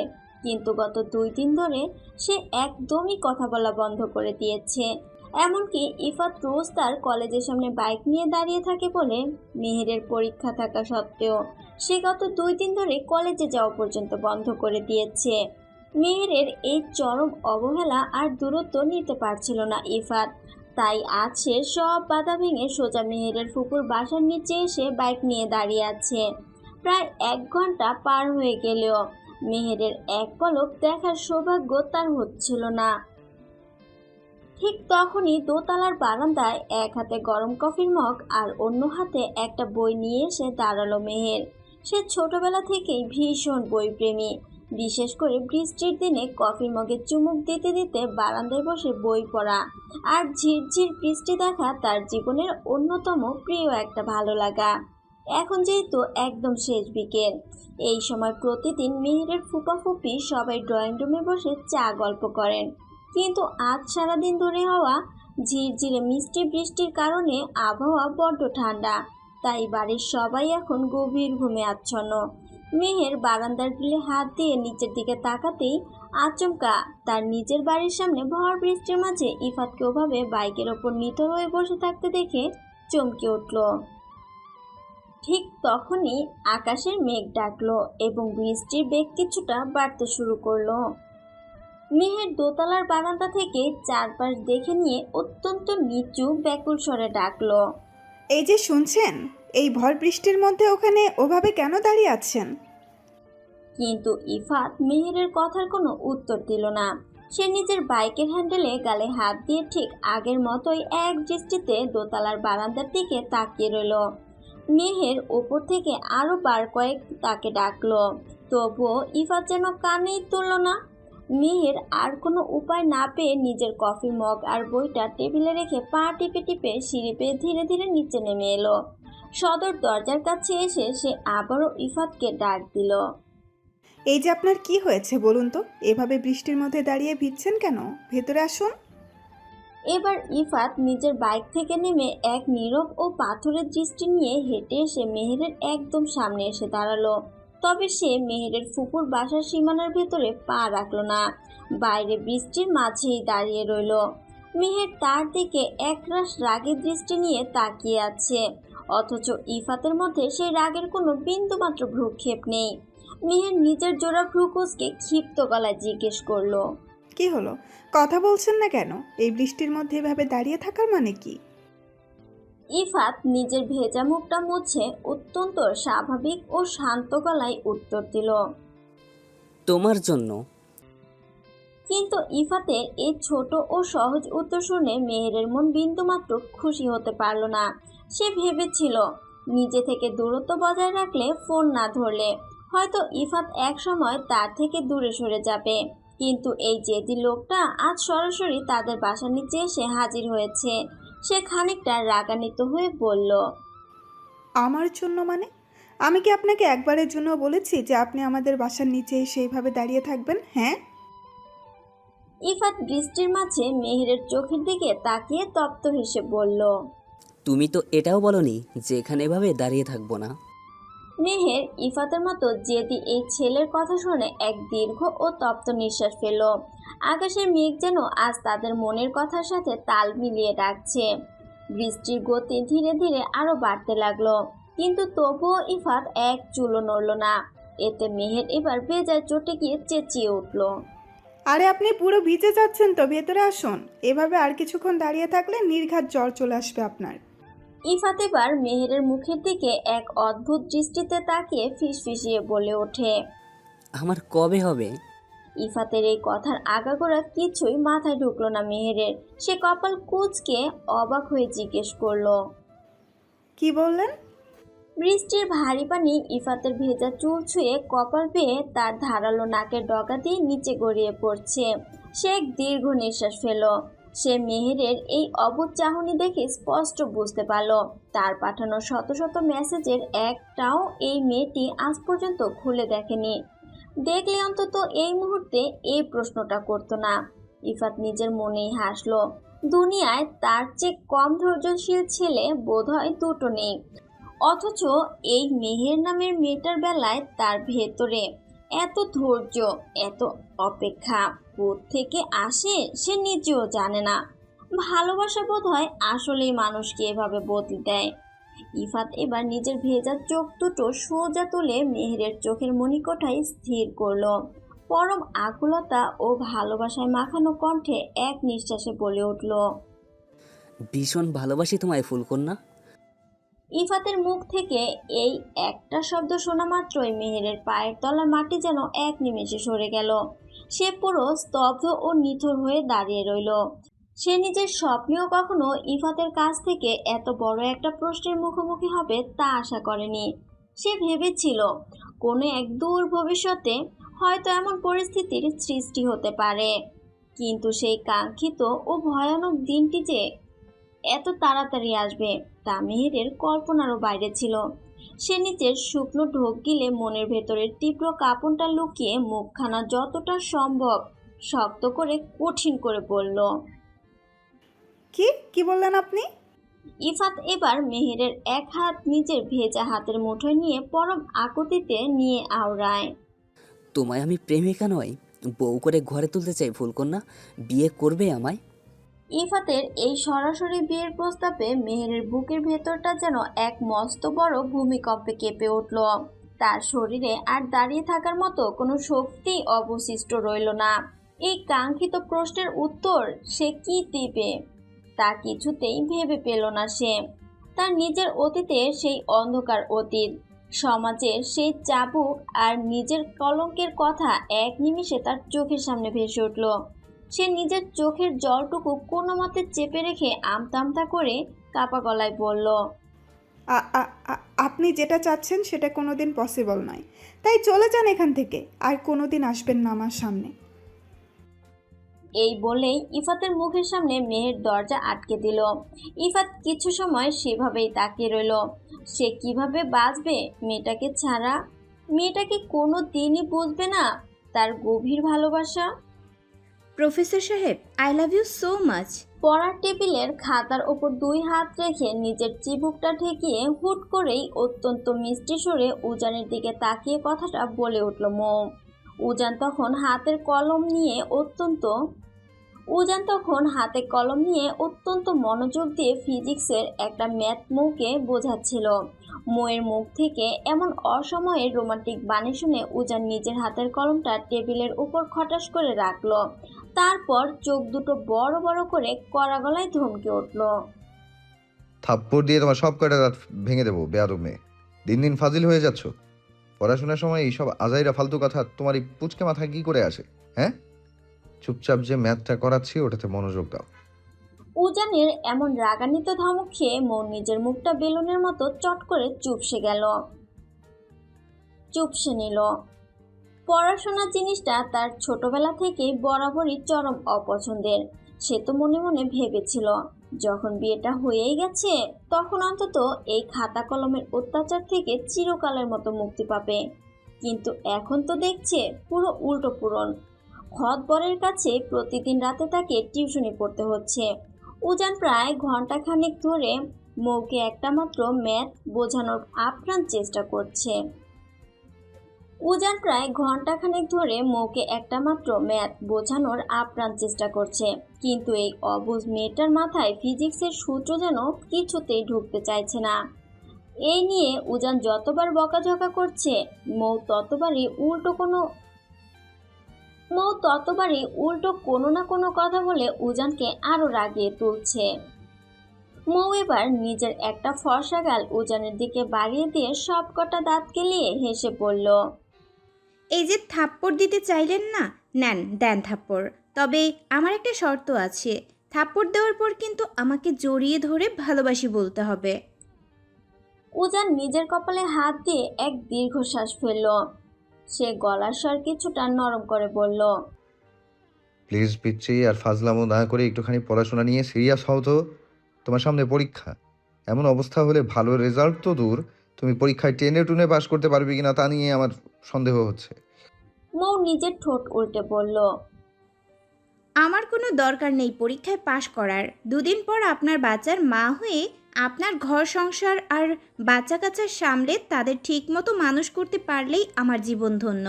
কিন্তু গত 2 দিন ধরে সে একদমই কথা বলা বন্ধ করে দিয়েছে। এমনকি ইফাত রোজ তার কলেজের সামনে বাইক নিয়ে দাঁড়িয়ে থাকে বলে মেহেরের পরীক্ষা থাকা সত্ত্বেও সে গত 2 দিন ধরে কলেজে যাওয়া পর্যন্ত বন্ধ করে দিয়েছে। মেহেরের এই চরম অবহেলা আর দূরত্ব নিতে পারছিল না ইফাত, তাই আজ সে সব বাধা ভেঙে সোজা মেহেরের ফুপুর বাসার নিচে এসে বাইক নিয়ে দাঁড়িয়ে আছে। প্রায় 1 ঘন্টা পার হয়ে গেলেও মেহেরের এক পলক দেখার সৌভাগ্য তার হচ্ছিল না। ঠিক তখনই দোতলার বারান্দায় এক হাতে গরম কফির মগ আর অন্য হাতে একটা বই নিয়ে এসে দাঁড়ালো মেহের। সে ছোটবেলা থেকেই ভীষণ বইপ্রেমী, বিশেষ করে বৃষ্টির দিনে কফির মগে চুমুক দিতে দিতে বারান্দায় বসে বই পড়া আর ঝিরঝির বৃষ্টি দেখা তার জীবনের অন্যতম প্রিয় একটা ভালো লাগা। এখন যেহেতু একদম শেষ বিকেল, এই সময় প্রতিদিন মেহেরের ফুপা ফুপি সবাই ড্রয়িং রুমে বসে চা গল্প করেন। কিন্তু আজ সারাদিন ধরে হওয়া ঝিরঝিরে মিষ্টি বৃষ্টির কারণে আবহাওয়া বড্ড ঠান্ডা, তাই বাড়ির সবাই এখন গভীর ঘুমে আচ্ছন্ন। মেহের বারান্দার গ্রিলে হাত দিয়ে নিচের দিকে তাকাতেই আচমকা তার নিজের বাড়ির সামনে ভর বৃষ্টির মাঝে ইফাতকে ওভাবে বাইকের ওপর নিথর হয়ে বসে থাকতে দেখে চমকে উঠল। ঠিক তখনই আকাশের মেঘ ডাকলো এবং বৃষ্টির বেগ কিছুটা বাড়তে শুরু করলো। মেহের দোতলার বারান্দা থেকে চারপাশ দেখে নিয়ে অত্যন্ত নিচু ব্যাকুল স্বরে ডাকলো। এই যে শুনছেন, এই ভর বৃষ্টির মধ্যে ওখানে ওভাবে কেন দাঁড়িয়ে আছেন? কিন্তু ইফাত মেহেরের কথার কোনো উত্তর দিল না। সে নিজের বাইকের হ্যান্ডেলে গালে হাত দিয়ে ঠিক আগের মতোই এক দৃষ্টিতে দোতলার বারান্দার দিকে তাকিয়ে রইল। মেহের ওপর থেকে আরো বার কয়েক তাকে ডাকলো, তবুও ইফাত যেন কানেই তুলল না। মেহের আর কোনো উপায় না পেয়ে নিজের কফি মগ আর বইটা টেবিলে রেখে পা টিপে টিপে সিঁড়ি পেয়ে ধীরে ধীরে নিচে নেমে এলো। সদর দরজার কাছে এসে সে আবারও ইফাতকে ডাক দিল। এই যে আপনার কি হয়েছে বলুন তো? এভাবে বৃষ্টির মধ্যে দাঁড়িয়ে ভিজছেন কেন? ভেতরে আসুন। এবার ইফাত নিজের বাইক থেকে নেমে এক নীরব ও পাথরের দৃষ্টি নিয়ে হেঁটে এসে মেহেরের একদম সামনে এসে দাঁড়ালো। তবে সে মেহেরের ফুপুর বাসার সীমানার ভেতরে পা রাখলো না, বাইরে বৃষ্টির মাঝেই দাঁড়িয়ে রইল। মেহের তার দিকে একরাশ রাগের দৃষ্টি নিয়ে তাকিয়ে আছে, অথচ ইফাতের মধ্যে সেই রাগের কোনো বিন্দুমাত্র ভ্রুক্ষেপ নেই। মেহের নিজের জোড়া ভ্রুকুচকে ক্ষিপ্ত গলায় জিজ্ঞেস করলো, কি হলো? কথা বলছেন না কেন? এই বৃষ্টির মধ্যে এভাবে দাঁড়িয়ে থাকার মানে কি? ইফাত নিজের ভেজা মুখটা মুছে অত্যন্ত স্বাভাবিক ও শান্ত গলায় উত্তর দিল। তোমার জন্য। কিন্তু ইফাতের এই ছোট ও সহজ উত্তর শুনে মেহেরের মন বিন্দুমাত্র খুশি হতে পারল না। সে ভেবেছিল নিজে থেকে দূরত্ব বজায় রাখলে, ফোন না ধরলে হয়তো ইফাত এক সময় তার থেকে দূরে সরে যাবে। কিন্তু এই জেদি লোকটা আজ সরাসরি তাদের বাসার নিচে এসে হাজির হয়েছে। সে খানিকটা রাগান্বিত হয়ে বলল, আমার জন্য মানে? আমি কি আপনাকে একবারের জন্য বলেছি যে আপনি আমাদের বাসার নিচে এসে এইভাবে দাঁড়িয়ে থাকবেন? হ্যাঁ। ইফাত বৃষ্টির মাঝে মেহেরের চোখের দিকে তাকিয়ে তপ্ত হেসে বলল। তুমি তো এটাও বলনি যে এখানে এভাবে দাঁড়িয়ে থাকবো না। মেহের ইফাতের মতো জেদি এই ছেলের কথা শুনে এক দীর্ঘ ও তপ্ত নিঃশ্বাস ফেলল। আকাশের মেঘ যেন আজ তাদের মনের কথার সাথে তাল মিলিয়ে ডাকছে। বৃষ্টির গতি ধীরে ধীরে আরো বাড়তে লাগলো, কিন্তু তবুও ইফাত এক চুলও নড়ল না। এতে মেহের এবার বেজায় চটে গিয়ে চেঁচিয়ে উঠল। আরে আপনি পুরো ভিজে যাচ্ছেন তো, ভেতরে আসুন। এভাবে আর কিছুক্ষণ দাঁড়িয়ে থাকলে নির্ঘাত জ্বর চলে আসবে আপনার। ইফাত এবার মেহেরের মুখের দিকে এক অদ্ভুত দৃষ্টিতে তাকিয়ে ফিসফিসিয়ে বলে ওঠে। আমার কবে হবে? ইফাতের এই কথার আগাগোড়া কিছুই মাথায় ঢুকলো না মেহেরের। সে কপাল কুঁচকে অবাক হয়ে জিজ্ঞেস করলো, কি বললেন? বৃষ্টির ভারী পানি ইফাতের ভেজা চুল ছুঁয়ে কপাল পেয়ে তার ধারালো নাকের ডগা দিয়ে নিচে গড়িয়ে পড়ছে। সে এক দীর্ঘ নিঃশ্বাস ফেল। সে মেহেরের এই অবুঝ চাহনি দেখে স্পষ্ট বুঝতে পারল তার পাঠানো শত শত মেসেজের একটাও এই মেয়েটি আজ পর্যন্ত খুলে দেখেনি। দেখলে অন্তত এই মুহূর্তে এই প্রশ্নটা করতো না। ইফাত নিজের মনেই হাসলো। দুনিয়ায় তার চেয়ে কম ধৈর্যশীল ছেলে বোধহয় দুটো নেই, অথচ এই মেহের নামের মেয়েটার বেলায় তার ভেতরে এত ধৈর্য, এত অপেক্ষা কোত্থেকে আসে সে নিজেও জানে না। ভালোবাসা বোধহয় আসলেই মানুষকে এভাবে বদলে দেয়। ইফাত এবার নিজের ভেজা চোখ দুটো সোজা তুলে মেহেরের চোখের মণিকোঠায় স্থির করলো। পরম আকুলতা ও ভালোবাসায় মাখানো কণ্ঠে এক নিঃশ্বাসে বলে উঠল, ভীষণ ভালোবাসি তোমায় ফুলকন্যা। ইফাতের মুখ থেকে এই একটা শব্দ শোনা মাত্রই মেহেরের পায়ের তলার মাটি যেন এক নিমেষে সরে গেল। সে পুরো স্তব্ধ ও নিথর হয়ে দাঁড়িয়ে রইল। সে নিজের স্বপ্নেও কখনো ইফাতের কাছ থেকে এত বড় একটা প্রশ্নের মুখোমুখি হবে তা আশা করেনি। সে ভেবেছিল কোনো এক দূর ভবিষ্যতে হয়তো এমন পরিস্থিতির সৃষ্টি হতে পারে, কিন্তু সেই কাঙ্ক্ষিত ও ভয়ানক দিনটি যে এত তাড়াতাড়ি আসবে তা মেহেরের কল্পনারও বাইরে ছিল। সে নিজের শুকনো ঢোক গিলে মনের ভেতরের তীব্র কাঁপনটা লুকিয়ে মুখখানা যতটা সম্ভব শক্ত করে কঠিন করে বলল, কি বললেন আপনি? ইফাত এবার মেহেরের এক হাত নিজের ভেজা হাতের মুঠোয় নিয়ে পরম আকুতিতে নিয়ে আওড়ায়। তোমায় আমি প্রেমিকা নয়, বউ করে ঘরে তুলতে চাই ফুলকন্যা। বিয়ে করবে আমায়? ইফাতের এই সরাসরি বিয়ের প্রস্তাবে মেহেরের বুকের ভেতরটা যেন এক মস্ত বড় ভূমিকম্পে কেঁপে উঠল। তার শরীরে আর দাঁড়িয়ে থাকার মতো কোনো শক্তি অবশিষ্ট রইল না। এই কাঙ্ক্ষিত প্রশ্নের উত্তর সে কি দেবে তা কিছুতেই ভেবে পেল না সে। তার নিজের অতীতে সেই অন্ধকার অতীত, সমাজের সেই চাবুক আর নিজের কলঙ্কের কথা এক নিমিষে তার চোখের সামনে ভেসে উঠল। সে নিজের চোখের জলটুকু কোনো মতে চেপে রেখে আমতা আমতা করে কাপা গলায় বলল, আপনি যেটা চাচ্ছেন সেটা কোনোদিন পসিবল নয়, তাই চলে যান এখান থেকে, আর কোনোদিন আসবেন না আমার সামনে। এই বলেই ইফাতের মুখের সামনে মেহের দরজা আটকে দিল। ইফাত কিছু সময় সেভাবেই তাকিয়ে রইল। সে কিভাবে বাঁচবে মেয়েটাকে ছাড়া? মেয়েটাকে কোনো দিনই বুঝবে না তার গভীর ভালোবাসা। প্রফেসর সাহেব, I love you so much. পড়ার টেবিলের খাতার ওপর 2 হাত রেখে নিজের চিবুকটা ঠেকিয়ে হুট করেই অত্যন্ত মিষ্টি সুরে উজানের দিকে তাকিয়ে কথাটা বলে উঠল মৌ। উজান তখন হাতে কলম নিয়ে অত্যন্ত মনোযোগ দিয়ে ফিজিক্সের একটা ম্যাথ মৌকে বোঝাচ্ছিল। মৌয়ের মুখ থেকে এমন অসময়ে রোমান্টিক বাণী শুনে উজান নিজের হাতের কলমটা টেবিলের উপর খটাস করে রাখলো। তারপর চোখ দুটো বড় বড় করে কড়া গলায় ধমকে উঠল, থাপ্পড় দিয়ে তোমার সব কয়টা দাঁত ভেঙে দেবো বেয়াদব মেয়ে। দিন দিন ফাজিল হয়ে যাচ্ছ। পড়াশোনার সময় এইসব আজাইরা ফালতু কথা তোমার এই পুচকে মাথায় কি করে আসে? হ্যাঁ, চুপচাপ যে ম্যাথটা করাচ্ছি ওটাতে মনোযোগ দাও। উজানের এমন রাগান্বিত ধমক খেয়ে মৌ নিজের মুখটা বেলুনের মতো চট করে চুপসে নিল। পড়াশোনা জিনিসটা তার ছোটবেলা থেকেই বরাবরই চরম অপছন্দের। সে তো মনে মনে ভেবেছিল যখন বিয়েটা হয়েই গেছে তখন অন্তত এই খাতা কলমের অত্যাচার থেকে চিরকালের মতো মুক্তি পাবে। কিন্তু এখন তো দেখছে পুরো উল্টো পূরণ। খৎবরের কাছে প্রতিদিন রাতে তাকে টিউশনি পড়তে হচ্ছে। উজান প্রায় ঘন্টাখানেক ধরে মৌকে একটা মাত্র ম্যাথ বোঝানোর আপ্রাণ চেষ্টা করছে। কিন্তু এই অবুঝ মেয়েটার মাথায় ফিজিক্সের সূত্র যেন কিছুতেই ঢুকতে চাইছে না। এই নিয়ে উজান যতবার বকাঝকা করছে মৌ ততবারই উল্টো কোনো না কোনো কথা বলে উজানকে আরো রাগিয়ে তুলছে। মৌ এবার নিজের একটা ফর্সা গাল উজানের দিকে বাড়িয়ে দিয়ে সব কটা দাঁত কেলিয়ে হেসে বলল, এই যে থাপ্পড় দিতে চাইলেন না, দেন থাপ্পড়। তবে আমার একটা শর্ত আছে, থাপ্পড় দেওয়ার পর কিন্তু আমাকে জড়িয়ে ধরে ভালোবাসি বলতে হবে। উজান নিজের কপালে হাত দিয়ে এক দীর্ঘশ্বাস ফেলল। সে গলার স্বর কিছুটা নরম করে বলল, প্লিজ পিচ্ছি, আর ফাজলামো না করে একটুখানি পড়াশোনা নিয়ে সিরিয়াস হও তো। তোমার সামনে পরীক্ষা। এমন অবস্থা হলে ভালো রেজাল্ট তো দূর, তুমি পরীক্ষায় টেনে টুনে পাশ করতে পারবে কিনা তা নিয়ে আমার সন্দেহ হচ্ছে। মৌ নিজের ঠোঁট উল্টে বলল, আমার কোনো দরকার নেই পরীক্ষায় পাশ করার। 2 দিন পর আপনার বাচ্চার মা হয়ে আপনার ঘর সংসার আর বাচ্চা কাচ্চা সামলে তাদের ঠিকমতো মানুষ করতে পারলেই আমার জীবন ধন্য।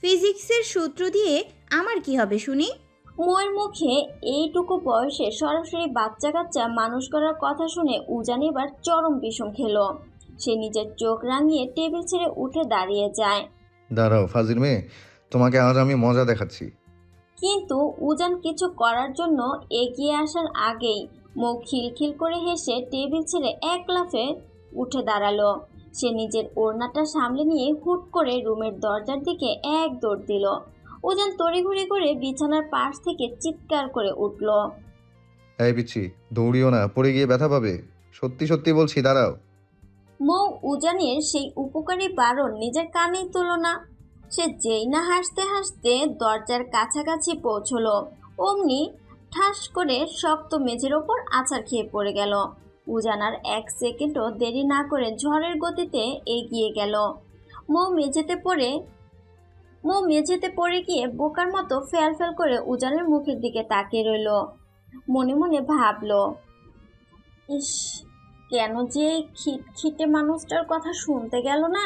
ফিজিক্সের সূত্র দিয়ে আমার কি হবে শুনি? মৌয়ের মুখে এইটুকু বয়সে সরাসরি বাচ্চা কাচ্চা মানুষ করার কথা শুনে উজান এবার চরম বিষম খেল। সে নিজের চোখ রাঙিয়ে টেবিল ছেড়ে উঠে দাঁড়িয়ে যায়। দাঁড়াও ফাজিল মেয়ে, তোমাকে আজ আমি মজা দেখাচ্ছি। কিন্তু উজান কিছু করার জন্য এগিয়ে আসার আগেই মৌ খিলখিল করে হেসে টেবিল ছেড়ে এক লাফে উঠে দাঁড়ালো। সে নিজের ওড়নাটা সামলে নিয়ে হুট করে রুমের দরজার দিকে এক দৌড় দিল। উজান তড়িঘড়ি করে বিছানার পাশ থেকে চিৎকার করে উঠল, এই পিচ্ছি, দৌড়িও না, পড়ে গিয়ে ব্যথা পাবে। সত্যি সত্যি বলছি, দাঁড়াও। মৌ উজানের সেই উপকারী বারণ নিজের কানেই তুল না। সে যেই না হাসতে হাসতে দরজার কাছাকাছি পৌঁছলো অমনি ঠাস করে শক্ত মেঝের ওপর আছাড় খেয়ে পড়ে গেল। উজান আর 1 সেকেন্ডও দেরি না করে ঝড়ের গতিতে এগিয়ে গেল। মৌ মেঝেতে পড়ে গিয়ে বোকার মতো ফেল করে উজানের মুখের দিকে তাকিয়ে রইল। মনে মনে ভাবলো, ইস, কেন যে এই খিটখিটে মানুষটার কথা শুনতে গেল না।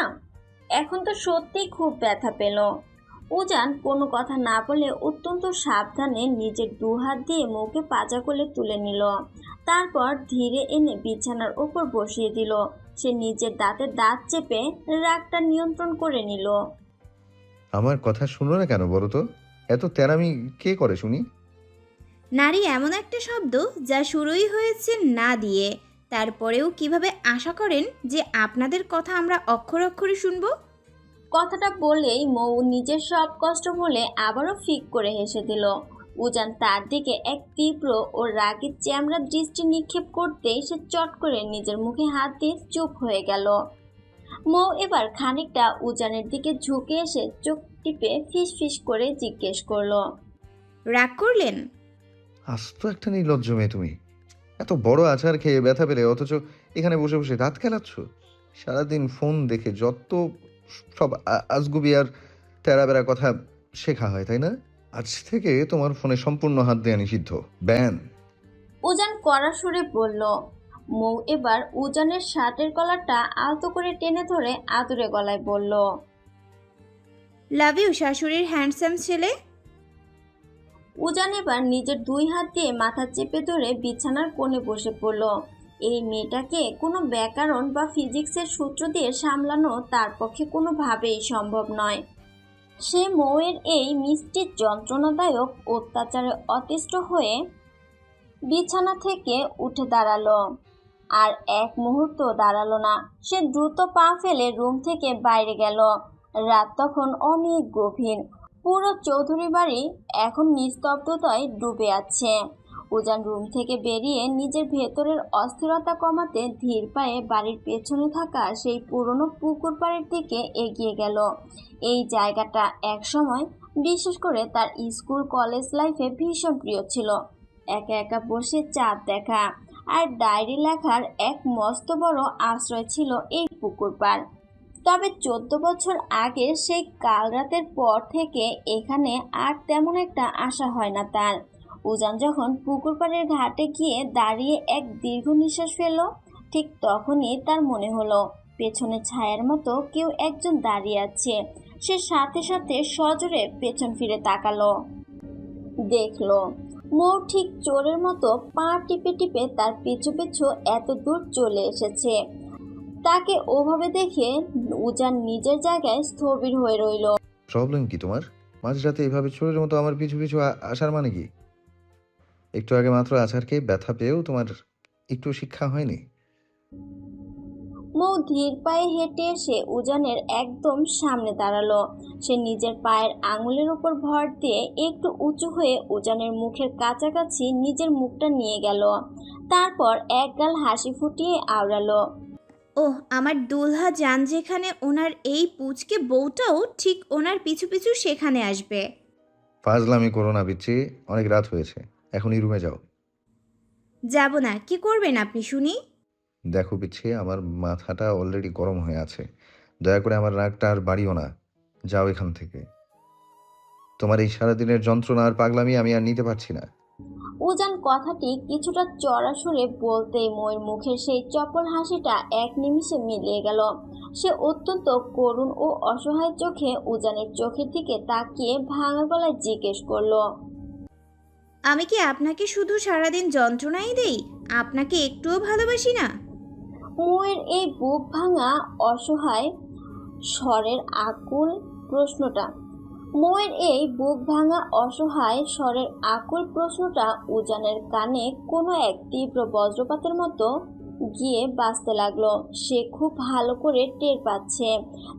এখন তো সত্যিই খুব ব্যথা পেল। উজান কোনো কথা না বলে অত্যন্ত সাবধানে নিজের 2 হাত দিয়ে মুখে পাজা কোলে তুলে নিল। তারপর ধীরে এনে বিছানার ওপর বসিয়ে দিল। সে নিজের দাঁতে দাঁত চেপে রাগটা নিয়ন্ত্রণ করে নিল। আমার কথা শুনো না কেন বলো তো? এত তেরামি কে করে শুনি? নারী এমন একটা শব্দ যা শুরুই হয়েছে না দিয়ে, তারপরেও কিভাবে আশা করেন যে আপনাদের কথা আমরা অক্ষর অক্ষরে শুনবো? কথাটা বলেই মৌ নিজের সব কষ্ট বলে আবারও ফিক করে হেসে দিল। উজান তার দিকে এক তীব্র ও রাগী চ্যামড়া দৃষ্টি নিক্ষেপ করতেই সে চট করে নিজের মুখে হাত দিয়ে চুপ হয়ে গেল। মৌ এবার খানিকটা উজানের দিকে ঝুঁকে এসে চোখ টিপে ফিস ফিস করে জিজ্ঞেস করলো, রাগ করলেন? আস্ত একটা নির্লজ্জ মেয়ে তুমি। এত বড় আচার খেয়ে ব্যথা পেলে অথচ এখানে বসে বসে রাত খেলাচ্ছ। সারাদিন ফোন দেখে যত সব আজগুবি আর তেরা কথা শেখা হয়, তাই না? আজ থেকে তোমার ফোনে সম্পূর্ণ হাত দেয়া নিষিদ্ধ, ব্যান। উজান কড়া সুরে বলল। মৌ এবার উজানের শার্টের কলারটা আলতো করে টেনে ধরে আদুরে গলায় বলল, লাভ ইউ শাশুড়ির হ্যান্ডসাম ছেলে। উজান এবার নিজের দুই হাত দিয়ে মাথা চেপে ধরে বিছানার কোণে বসে পড়ল। এই মেয়েটাকে কোনো ব্যাকরণ বা ফিজিক্সের সূত্র দিয়ে সামলানো তার পক্ষে কোনোভাবেই সম্ভব নয়। সে মৌয়ের এই মিষ্টি যন্ত্রণাদায়ক অত্যাচারে অতিষ্ঠ হয়ে বিছানা থেকে উঠে দাঁড়ালো। আর এক মুহূর্ত দাঁড়ালো না, সে দ্রুত পা ফেলে রুম থেকে বাইরে গেল। রাত তখন অনেক গভীর। পুরো চৌধুরী বাড়ি এখন নিস্তব্ধতায় ডুবে আছে। উজান রুম থেকে বেরিয়ে নিজের ভেতরের অস্থিরতা কমাতে ধীর পায়ে বাড়ির পেছনে থাকা সেই পুরনো পুকুর পাড়ের দিকে এগিয়ে গেল। এই জায়গাটা একসময়, বিশেষ করে তার স্কুল কলেজ লাইফে ভীষণ প্রিয় ছিল। একা একা বসে চাঁদ দেখা আর ডায়েরি লেখার এক মস্ত বড় আশ্রয় ছিল এই পুকুর পাড়। তবে 14 বছর আগে সেই কাল রাতের পর থেকে এখানে আর তেমন একটা আশা হয় না তার। উজান যখন পুকুর পাড়ের ঘাটে গিয়ে দাঁড়িয়ে এক দীর্ঘ নিঃশ্বাস ফেলল, ঠিক তখনই তার মনে হলো পেছনে ছায়ার মতো কেউ একজন দাঁড়িয়ে আছে। সে সাথে সাথে সজোরে পেছন ফিরে তাকালো, দেখলো মৌ ঠিক চোরের মতো পা টিপে টিপে তার পিছু পিছু এত দূর চলে এসেছে। তাকে ওভাবে দেখে উজান নিজের জায়গায় স্থবির হয়ে রইল। প্রবলেম কি তোমার? মাঝরাতে এভাবে চোরের মতো আমার পিছু পিছু আসার মানে কি? একটু আগে মাত্র আচারকে ব্যথা পেয়েও তোমার একটু শিক্ষা হয়নি? মৌ ধীর পায়ে হেঁটে এসে উজানের একদম সামনে দাঁড়ালো। সে নিজের পায়ের আঙুলের উপর ভর দিয়ে একটু উঁচু হয়ে উজানের মুখের কাছাকাছি নিজের মুখটা নিয়ে গেল। তারপর একগাল হাসি ফুটিয়ে আওড়ালো, ওহ, আমার দুলহা যান যেখানে, ওনার এই পুচকে বউটাও ঠিক ওনার পিছু পিছু সেখানে আসবে। ফাজলামি করো না পিচ্ছি, অনেক রাত হয়েছে, এখনই রুমে যাও। যাব না। কি করবেন আপনি শুনি? দেখো পিচ্ছি, আমার মাথাটা অলরেডি গরম হয়ে আছে। দয়া করে আমার রাগটা আর বাড়িও না। যাও এখান থেকে। তোমার এই সারাদিনের যন্ত্রণা আর পাগলামি আমি আর নিতে পারছি না। উজান কথাটি কিছুটা চড়া সুরে বলতেই ময়ের মুখের সেই চপল হাসিটা এক নিমিষে মিলিয়ে গেল। সে অত্যন্ত করুণ ও অসহায় চোখে উজানের চোখের দিকে তাকিয়ে ভাঙা গলায় জিজ্ঞেস করলো, আমি কি আপনাকে শুধু সারাদিন যন্ত্রণাই দেই? আপনাকে একটুও ভালোবাসি না? ময়ের এই বুক ভাঙা অসহায় স্বরের আকুল প্রশ্নটা উজানের কানে কোনো এক তীব্র বজ্রপাতের মতো গিয়ে বাজতে লাগলো। সে খুব ভালো করে টের পাচ্ছে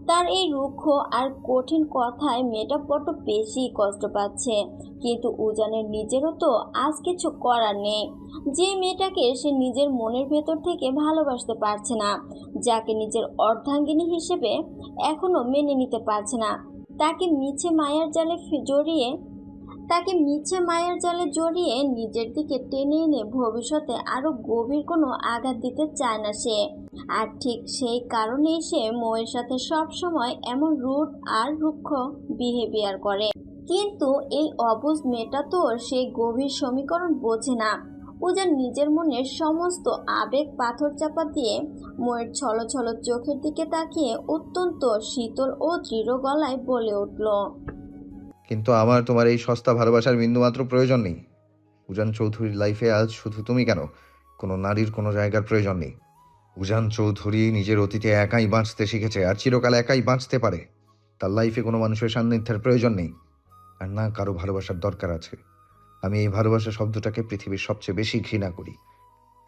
তার এই রুক্ষ আর কঠিন কথায় মেয়েটা বড্ড বেশি কষ্ট পাচ্ছে। কিন্তু উজানের নিজেরও তো আজ কিছু করার নেই। যে মেয়েটাকে সে নিজের মনের ভেতর থেকে ভালোবাসতে পারছে না, যাকে নিজের অর্ধাঙ্গিনী হিসেবে এখনো মেনে নিতে পারছে না, তাকে মিছে মায়ার জালে জড়িয়ে নিজের দিকে টেনে এনে ভবিষ্যতে আরো গভীর কোনো আঘাত দিতে চায় না সে। আর ঠিক সেই কারণেই সে ময়ের সাথে সব সময় এমন রুড আর রুক্ষ বিহেভিয়ার করে। কিন্তু এই অবুঝ মেয়েটা তো সেই গভীর সমীকরণ বোঝে না। উজান নিজের মনের সমস্ত আবেগ পাথর চাপা দিয়ে ময়ের ছলো ছলো চোখের দিকে তাকিয়ে অত্যন্ত শীতল ও দৃঢ় গলায় বলে উঠল, কিন্তু আমার তোমার এই সস্তা ভালোবাসার বিন্দুমাত্র প্রয়োজন নেই। উজান চৌধুরীর লাইফে আজ শুধু তুমি কেন, কোনো নারীর কোনো জায়গার প্রয়োজন নেই। উজান চৌধুরী নিজের অতীতে একাই বাঁচতে শিখেছে আর চিরকাল একাই বাঁচতে পারে। তার লাইফে কোনো মানুষের সান্নিধ্যের প্রয়োজন নেই। আর না কারো ভালোবাসার দরকার আছে। আমি এই ভালোবাসা শব্দটাকে পৃথিবীর সবচেয়ে বেশি ঘৃণা করি।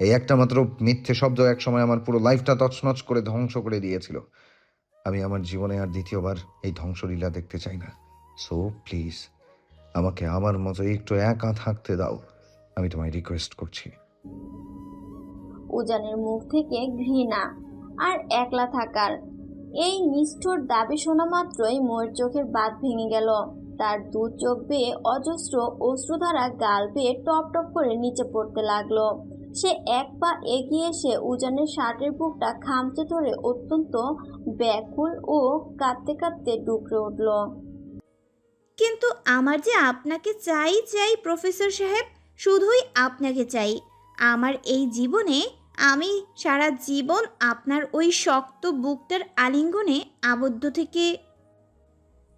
এই একটা মাত্র মিথ্যে শব্দ একসময় আমার পুরো লাইফটা তছনছ করে ধ্বংস করে দিয়েছিল। আমি আমার জীবনে আর দ্বিতীয়বার এই ধ্বংসলীলা দেখতে চাই না। সো প্লিজ আমাকে আমার মতো একটু একা থাকতে দাও, আমি তোমায় রিকোয়েস্ট করছি। উজানের মুখ থেকে ঘৃণা আর একলা থাকার এই নিষ্ঠুর দাবি শোনা মাত্রই মোয়ের চোখের বাঁধ ভেঙে গেল। তার দু চোখ বেয়ে অজস্র অশ্রুধারা গাল বেয়ে টপ টপ করে নিচে পড়তে লাগলো। সে এক পা এগিয়ে এসে উজানের শার্টের বুকটা খামচে ধরে অত্যন্ত ব্যাকুল ও কাঁদতে কাঁদতে ডুকরে উঠল। কিন্তু আমার যে আপনাকে চাই চাই প্রফেসর সাহেব, শুধুই আপনাকে চাই। আমার এই জীবনে আমি সারা জীবন আপনার ওই শক্ত বুকটার আলিঙ্গনে আবদ্ধ থেকে,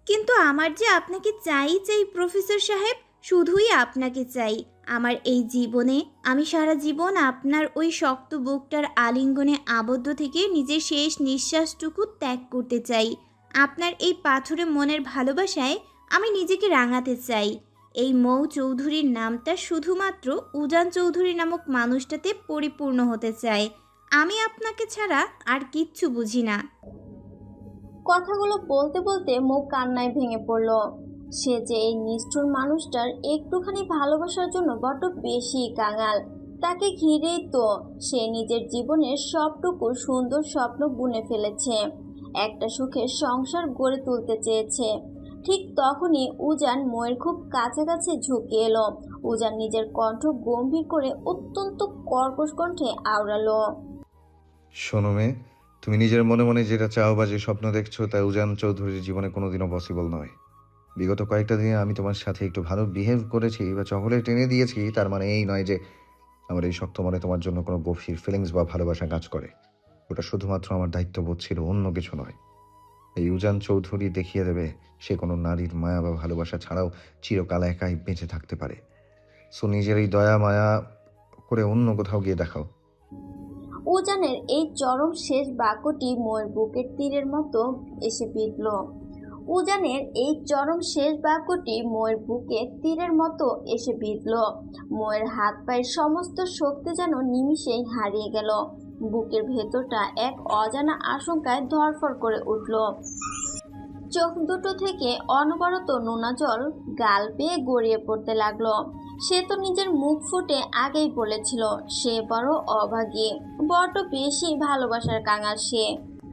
কিন্তু আমার যে আপনাকে চাই চাই প্রফেসর সাহেব, শুধুই আপনাকে চাই। আমার এই জীবনে আমি সারা জীবন আপনার ওই শক্ত বুকটার আলিঙ্গনে আবদ্ধ থেকে নিজের শেষ নিঃশ্বাসটুকু ত্যাগ করতে চাই। আপনার এই পাথুরে মনের ভালোবাসায় আমি নিজেকে রাঙাতে চাই। এই মৌ চৌধুরীর নামটা শুধুমাত্র উজান চৌধুরী নামক মানুষটাতে পরিপূর্ণ হতে চায়। আমি আপনাকে ছাড়া আর কিচ্ছু বুঝি না। কথাগুলো বলতে বলতে মুখ কান্নায় ভেঙে পড়ল। সে যে এই নিষ্ঠুর মানুষটার একটুখানি ভালোবাসার জন্য বড্ড বেশি কাঙাল। তাকে ঘিরেই তো সে নিজের জীবনের সবটুকু সুন্দর স্বপ্ন বুনে ফেলেছে, একটা সুখের সংসার গড়ে তুলতে চেয়েছে। ঠিক তখনই উজান মোয়ের খুব কাছাকাছি ঝুঁকে এলো। উজান নিজের কণ্ঠ গম্ভীর করে অত্যন্ত কর্কশ কণ্ঠে আওড়ালো, শোনো মেয়ে, তুমি নিজের মনে মনে যেটা চাও বা যে স্বপ্ন দেখছো তা উজান চৌধুরীর জীবনে কোনোদিনও পসিবল নয়। বিগত কয়েকটা দিনে আমি তোমার সাথে একটু ভালো বিহেভ করেছি বা চকোলেট এনে দিয়েছি, তার মানে এই নয় যে আমার এই শক্ত মনে তোমার জন্য কোনো গভীর ফিলিংস বা ভালোবাসা কাজ করে। ওটা শুধুমাত্র আমার দায়িত্ববোধ ছিল, অন্য কিছু নয়। এই উজান চৌধুরী দেখিয়ে দেবে সে কোনো নারীর মায়া বা ভালোবাসা ছাড়াও চিরকাল একাই বেঁচে থাকতে পারে। সো নিজের এই দয়া মায়া করে অন্য কোথাও গিয়ে দেখাও। উজানের এই চরম শেষ বাক্যটি মোয়ের বুকের তীরের মতো এসে বিঁধল। উজানের এই চরম শেষ বাক্যটি মোয়ের বুকে তীরের মতো এসে বিঁধল। মোয়ের হাত পায়ের সমস্ত শক্তি যেন নিমিষেই হারিয়ে গেল। বুকের ভেতরটা এক অজানা আশঙ্কায় ধড়ফড় করে উঠল। চোখ দুটো থেকে অনবরত নোনা জল গাল বেয়ে গড়িয়ে পড়তে লাগলো। সে তো নিজের মুখ ফুটে আগেই বলেছিল সে বড় অভাগী, বড্ড বেশি ভালোবাসার কাঙাল সে।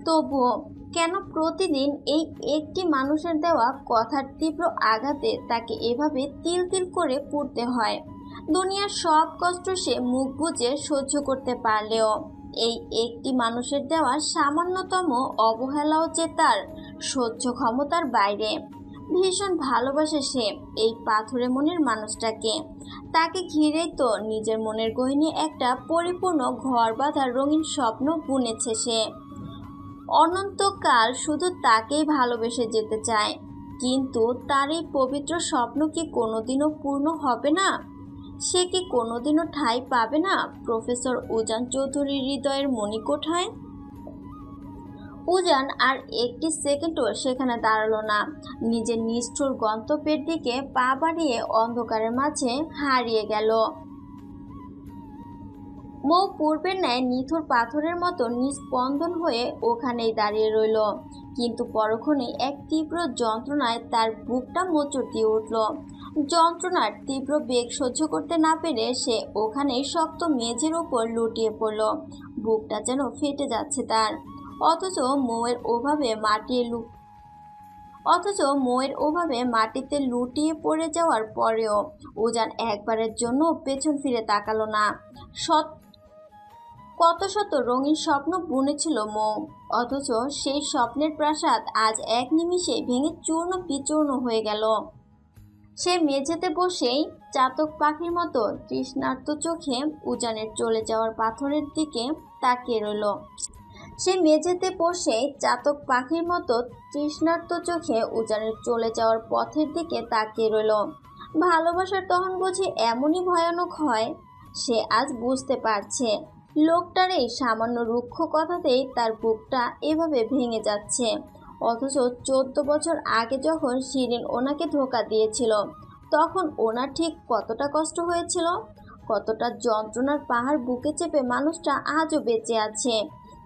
তবুও কেন প্রতিদিন এই একটি মানুষের দেওয়া কথার তীব্র আঘাতে তাকে এভাবে তিল তিল করে পড়তে হয়? দুনিয়ার সব কষ্ট সে মুখ বুজে সহ্য করতে পারলেও এই একটি মানুষের দেওয়া সামান্যতম অবহেলাও যে তার সহ্য ক্ষমতার বাইরে। ভীষণ ভালোবাসে সে এই পাথুরে মনের মানুষটাকে। তাকে ঘিরেই তো নিজের মনের গহীনে একটা পরিপূর্ণ ঘর বাঁধার রঙিন স্বপ্ন বুনেছে সে। অনন্তকাল শুধু তাকেই ভালোবেসে যেতে চায়, কিন্তু তার এই পবিত্র স্বপ্ন কি কোনোদিনও পূর্ণ হবে না? সে কি কোনোদিনও ঠাঁই পাবে না প্রফেসর উজান চৌধুরীর হৃদয়ের মণিকোঠায়? উজান আর একটি সেকেন্ডও সেখানে দাঁড়ালো না। নিজের নিষ্ঠুর গন্তব্যের দিকে পা বাড়িয়ে অন্ধকারের মাঝে হারিয়ে গেল। মৌ পূর্বের ন্যায় নিথর পাথরের মতো নিস্পন্দন হয়ে ওখানেই দাঁড়িয়ে রইল। কিন্তু পরক্ষণেই এক তীব্র যন্ত্রণায় তার বুকটা মোচড় দিয়ে উঠল। যন্ত্রণার তীব্র বেগ সহ্য করতে না পেরে সে ওখানেই শক্ত মেঝের ওপর লুটিয়ে পড়ল। বুকটা যেন ফেটে যাচ্ছে তার। অথচ মোয়ের ওভাবে মাটিতে লুটিয়ে পড়ে যাওয়ার পরেও উজান একবারের জন্য পেছন ফিরে তাকালো না। কত শত রঙিন স্বপ্ন বুনেছিল মৌ, অথচ সেই স্বপ্নের প্রাসাদ আজ এক নিমিষে ভেঙে চূর্ণ বিচূর্ণ হয়ে গেল। সে মেঝেতে বসেই চাতক পাখির মতো তৃষ্ণার্ত চোখে উজানের চলে যাওয়ার পাথরের দিকে তাকিয়ে রইল। সে মেঝেতে বসে চাতক পাখির মতো তৃষ্ণার্ত চোখে উজানের চলে যাওয়ার পথের দিকে তাকিয়ে রইল। ভালোবাসার তখন বুঝি এমনই ভয়ানক হয়? সে আজ বুঝতে পারছে। লোকটার এই সামান্য রুক্ষ কথাতেই তার বুকটা এভাবে ভেঙে যাচ্ছে। অথচ 14 বছর আগে যখন শিরিন ওনাকে ধোঁকা দিয়েছিল তখন ওনার ঠিক কতটা কষ্ট হয়েছিল, কতটা যন্ত্রণার পাহাড় বুকে চেপে মানুষটা আজও বেঁচে আছে।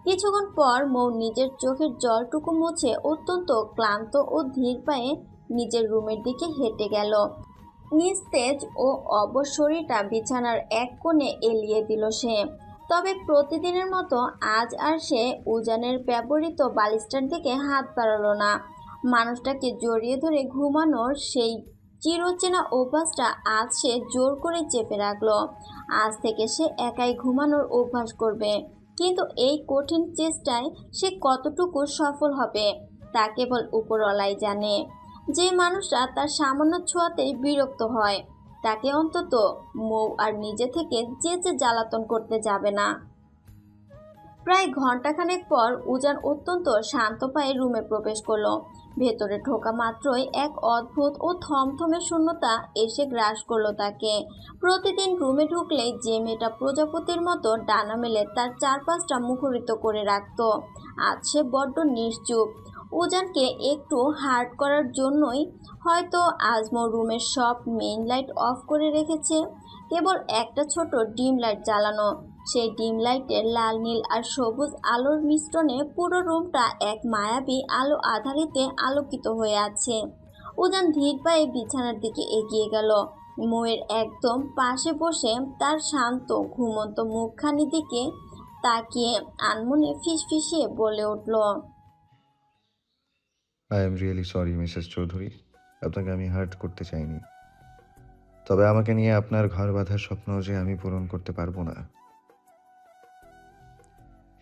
কিছুক্ষণ পর মৌ নিজের চোখের জলটুকু মুছে অত্যন্ত ক্লান্ত ও ধীর পায়ে নিজের রুমের দিকে হেঁটে গেল। নিস্তেজ ও অবশ শরীরটা বিছানার এক কোণে এলিয়ে দিল সে। তবে প্রতিদিনের মতো আজ আর সে উজানের ব্যবহৃত বালিশটার দিকে হাত বাড়ালো না। মানুষটাকে জড়িয়ে ধরে ঘুমানোর সেই চিরচেনা অভ্যাসটা আজ সে জোর করে চেপে রাখলো। আজ থেকে সে একাই ঘুমানোর অভ্যাস করবে। কিন্তু এই কঠিন চেষ্টায় সে কতটুকু সফল হবে তা কেবল উপরওয়ালাই জানে। যে মানুষটা তার সামান্য ছোঁয়াতেই বিরক্ত হয় তাকে অন্তত মৌ আর নিজে থেকে যে জ্বালাতন করতে যাবে না। প্রায় ঘন্টাখানেক পর উজান অত্যন্ত শান্ত পায়ে রুমে প্রবেশ করলো। ভেতরে ঢোকা মাত্রই এক অদ্ভুত ও থমথমে শূন্যতা এসে গ্রাস করলো তাকে। প্রতিদিন রুমে ঢুকলেই যে মেয়েটা প্রজাপতির মতো ডানা মেলে তার চারপাশটা মুখরিত করে রাখত, আজ সে বড্ড নিশ্চুপ। উজানকে একটু হার্ট করার জন্যই হয়তো আজমো রুমের সব মেইন লাইট অফ করে রেখেছে, কেবল একটা ছোট ডিম লাইট জ্বালানো। সেই ডিম লাইটের লাল নীল আর সবুজ আলোর মিশ্রণে পুরো রুমটা এক মায়াবী আলো আধারিতে আলোকিত হয়ে আছে। উজান ধীর পায়ে বিছানার দিকে এগিয়ে গেল। মৌয়ের একদম পাশে বসে তার শান্ত ঘুমন্ত মুখখানি দিকে তাকিয়ে আনমনে ফিসফিসিয়ে বলে উঠল, I am really sorry Mrs Chowdhury, আপনাকে আমি হার্ট করতে চাইনি। তবে আমাকে নিয়ে আপনার ঘর বাঁধার স্বপ্ন যে আমি পূরণ করতে পারবো না।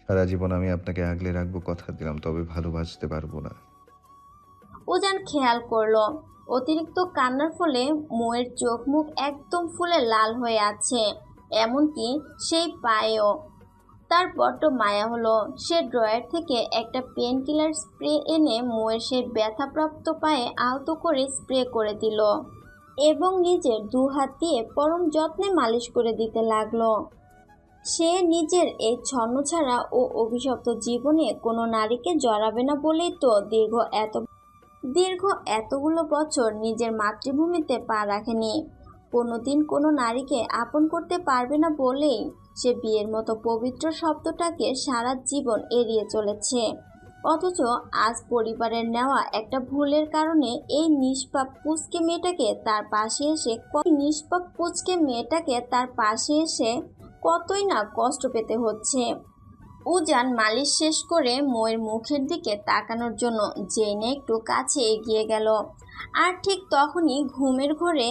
সারা জীবন আমি আপনাকে আগলে রাখবো কথা দিলাম, তবে ভালোবাসতে পারবো না। উজান খেয়াল করলো অতিরিক্ত কান্নার ফলে মৌয়ের চোখ মুখ একদম ফুলে লাল হয়ে আছে, এমনকি সেই পায়েও। তার বড্ড মায়া হলো। সে ড্রয়ার থেকে একটা পেন কিলার স্প্রে এনে মৌয়ের সেই ব্যথাপ্রাপ্ত পায়ে আলতো করে স্প্রে করে দিল এবং নিজের 2 হাত দিয়ে পরম যত্নে মালিশ করে দিতে লাগলো। সে নিজের এই ছন্নছাড়া ও অভিশপ্ত জীবনে কোনো নারীকে জড়াবে না বলেই তো দীর্ঘ এতগুলো বছর নিজের মাতৃভূমিতে পা রাখেনি। কোনোদিন কোনো নারীকে আপন করতে পারবে না বলেই সে বিয়ের মতো পবিত্র শব্দটাকে সারা জীবন এড়িয়ে চলেছে। অথচ আজ পরিবারের নেওয়া একটা ভুলের কারণে এই নিষ্পাপ পুচকে মেয়েটাকে তার পাশে এসে কতই না কষ্ট পেতে হচ্ছে। উজান মালিশ শেষ করে মৌয়ের মুখের দিকে তাকানোর জন্য যেই না একটু কাছে এগিয়ে গেল, আর ঠিক তখনই ঘুমের ঘোরে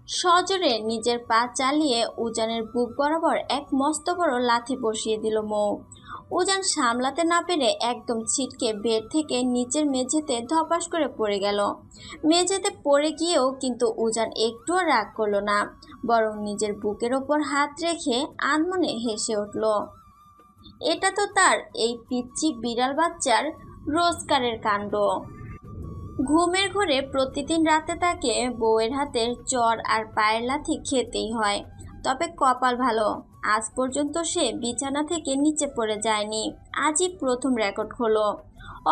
সজোরে নিজের পা চালিয়ে উজানের বুক বরাবর এক মস্ত বড় লাথি বসিয়ে দিল মৌ। উজান সামলাতে না পেরে একদম ছিটকে বেড থেকে নিচের মেঝেতে ধপাস করে পড়ে গেল। মেঝেতে পড়ে গিয়েও কিন্তু উজান একটুও রাগ করলো না, বরং নিজের বুকের ওপর হাত রেখে আনমনে হেসে উঠল। এটা তো তার এই পিচ্চি বিড়াল বাচ্চার রোজকারের কাণ্ড। ঘুমের ঘরে প্রতিদিন রাতে তাকে বউয়ের হাতের চড় আর পায়ের লাথি খেতেই হয়। তবে কপাল ভালো, আজ পর্যন্ত সে বিছানা থেকে নিচে পড়ে যায়নি। আজই প্রথম রেকর্ড হলো।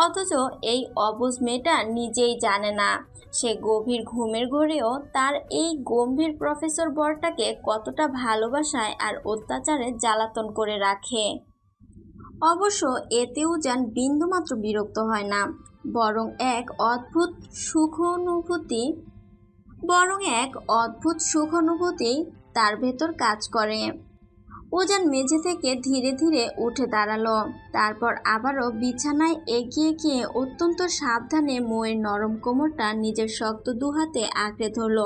অথচ এই অবুঝ মেয়েটা নিজেই জানে না সে গভীর ঘুমের ঘরেও তার এই গম্ভীর প্রফেসর বরটাকে কতটা ভালোবাসায় আর অত্যাচারে জ্বালাতন করে রাখে। অবশ্য এতে উজান বিন্দুমাত্র বিরক্ত হয় না, বরং এক অদ্ভুত সুখ অনুভূতি তার ভেতর কাজ করে। উজান মেঝে থেকে ধীরে ধীরে উঠে দাঁড়ালো, তারপর আবারও বিছানায় এগিয়ে গিয়ে অত্যন্ত সাবধানে মৌয়ের নরম কোমরটা নিজের শক্ত 2 হাতে আঁকড়ে ধরল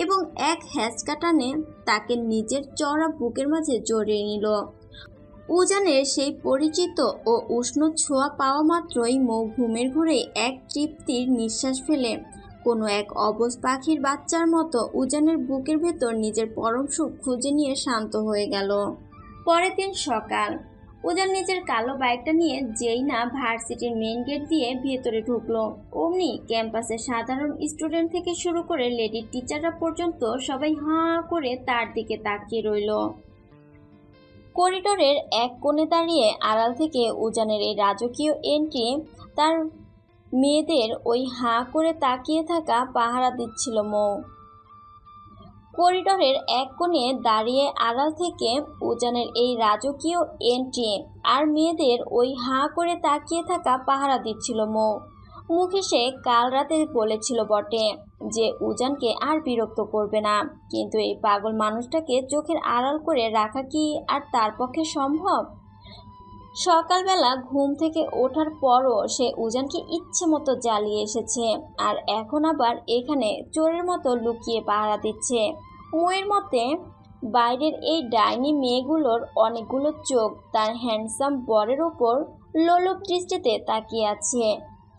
এবং এক হ্যাঁচকা টানে তাকে নিজের চড়া বুকের মাঝে জড়িয়ে নিল। উজানের সেই পরিচিত ও উষ্ণ ছোঁয়া পাওয়া মাত্রই মৌ ঘুমের ঘোরে এক তৃপ্তির নিঃশ্বাস ফেলে কোনো এক অবুঝ পাখির বাচ্চার মতো উজানের বুকের ভেতর নিজের পরম সুখ খুঁজে নিয়ে শান্ত হয়ে গেল। পরের দিন সকাল, উজান নিজের কালো বাইকটা নিয়ে যেই না ভার্সিটির মেইন গেট দিয়ে ভেতরে ঢুকলো, অমনি ক্যাম্পাসের সাধারণ স্টুডেন্ট থেকে শুরু করে লেডি টিচাররা পর্যন্ত সবাই হাঁ করে তার দিকে তাকিয়ে রইল। করিডোরের এক কোণে দাঁড়িয়ে আড়াল থেকে উজানের এই রাজকীয় এন্ট্রি তার মেয়েদের ওই হাঁ করে তাকিয়ে থাকা পাহারা দিচ্ছিল মৌ। করিডোরের এক কোণে দাঁড়িয়ে আড়াল থেকে উজানের এই রাজকীয় এন্ট্রি আর মেয়েদের ওই হাঁ করে তাকিয়ে থাকা পাহারা দিচ্ছিল মৌ। মুখে সে কাল রাতে বলেছিল বটে যে উজানকে আর বিরক্ত করবে না, কিন্তু এই পাগল মানুষটাকে চোখের আড়াল করে রাখা কি আর তার পক্ষে সম্ভব? সকালবেলা ঘুম থেকে ওঠার পরও সে উজানকে ইচ্ছে মতো জ্বালিয়ে এসেছে, আর এখন আবার এখানে চোরের মতো লুকিয়ে পাহারা দিচ্ছে। ময়ের মতে বাইরের এই ডাইনি মেয়েগুলোর অনেকগুলো চোখ তার হ্যান্ডসাম বরের ওপর লোলুপ দৃষ্টিতে তাকিয়ে আছে,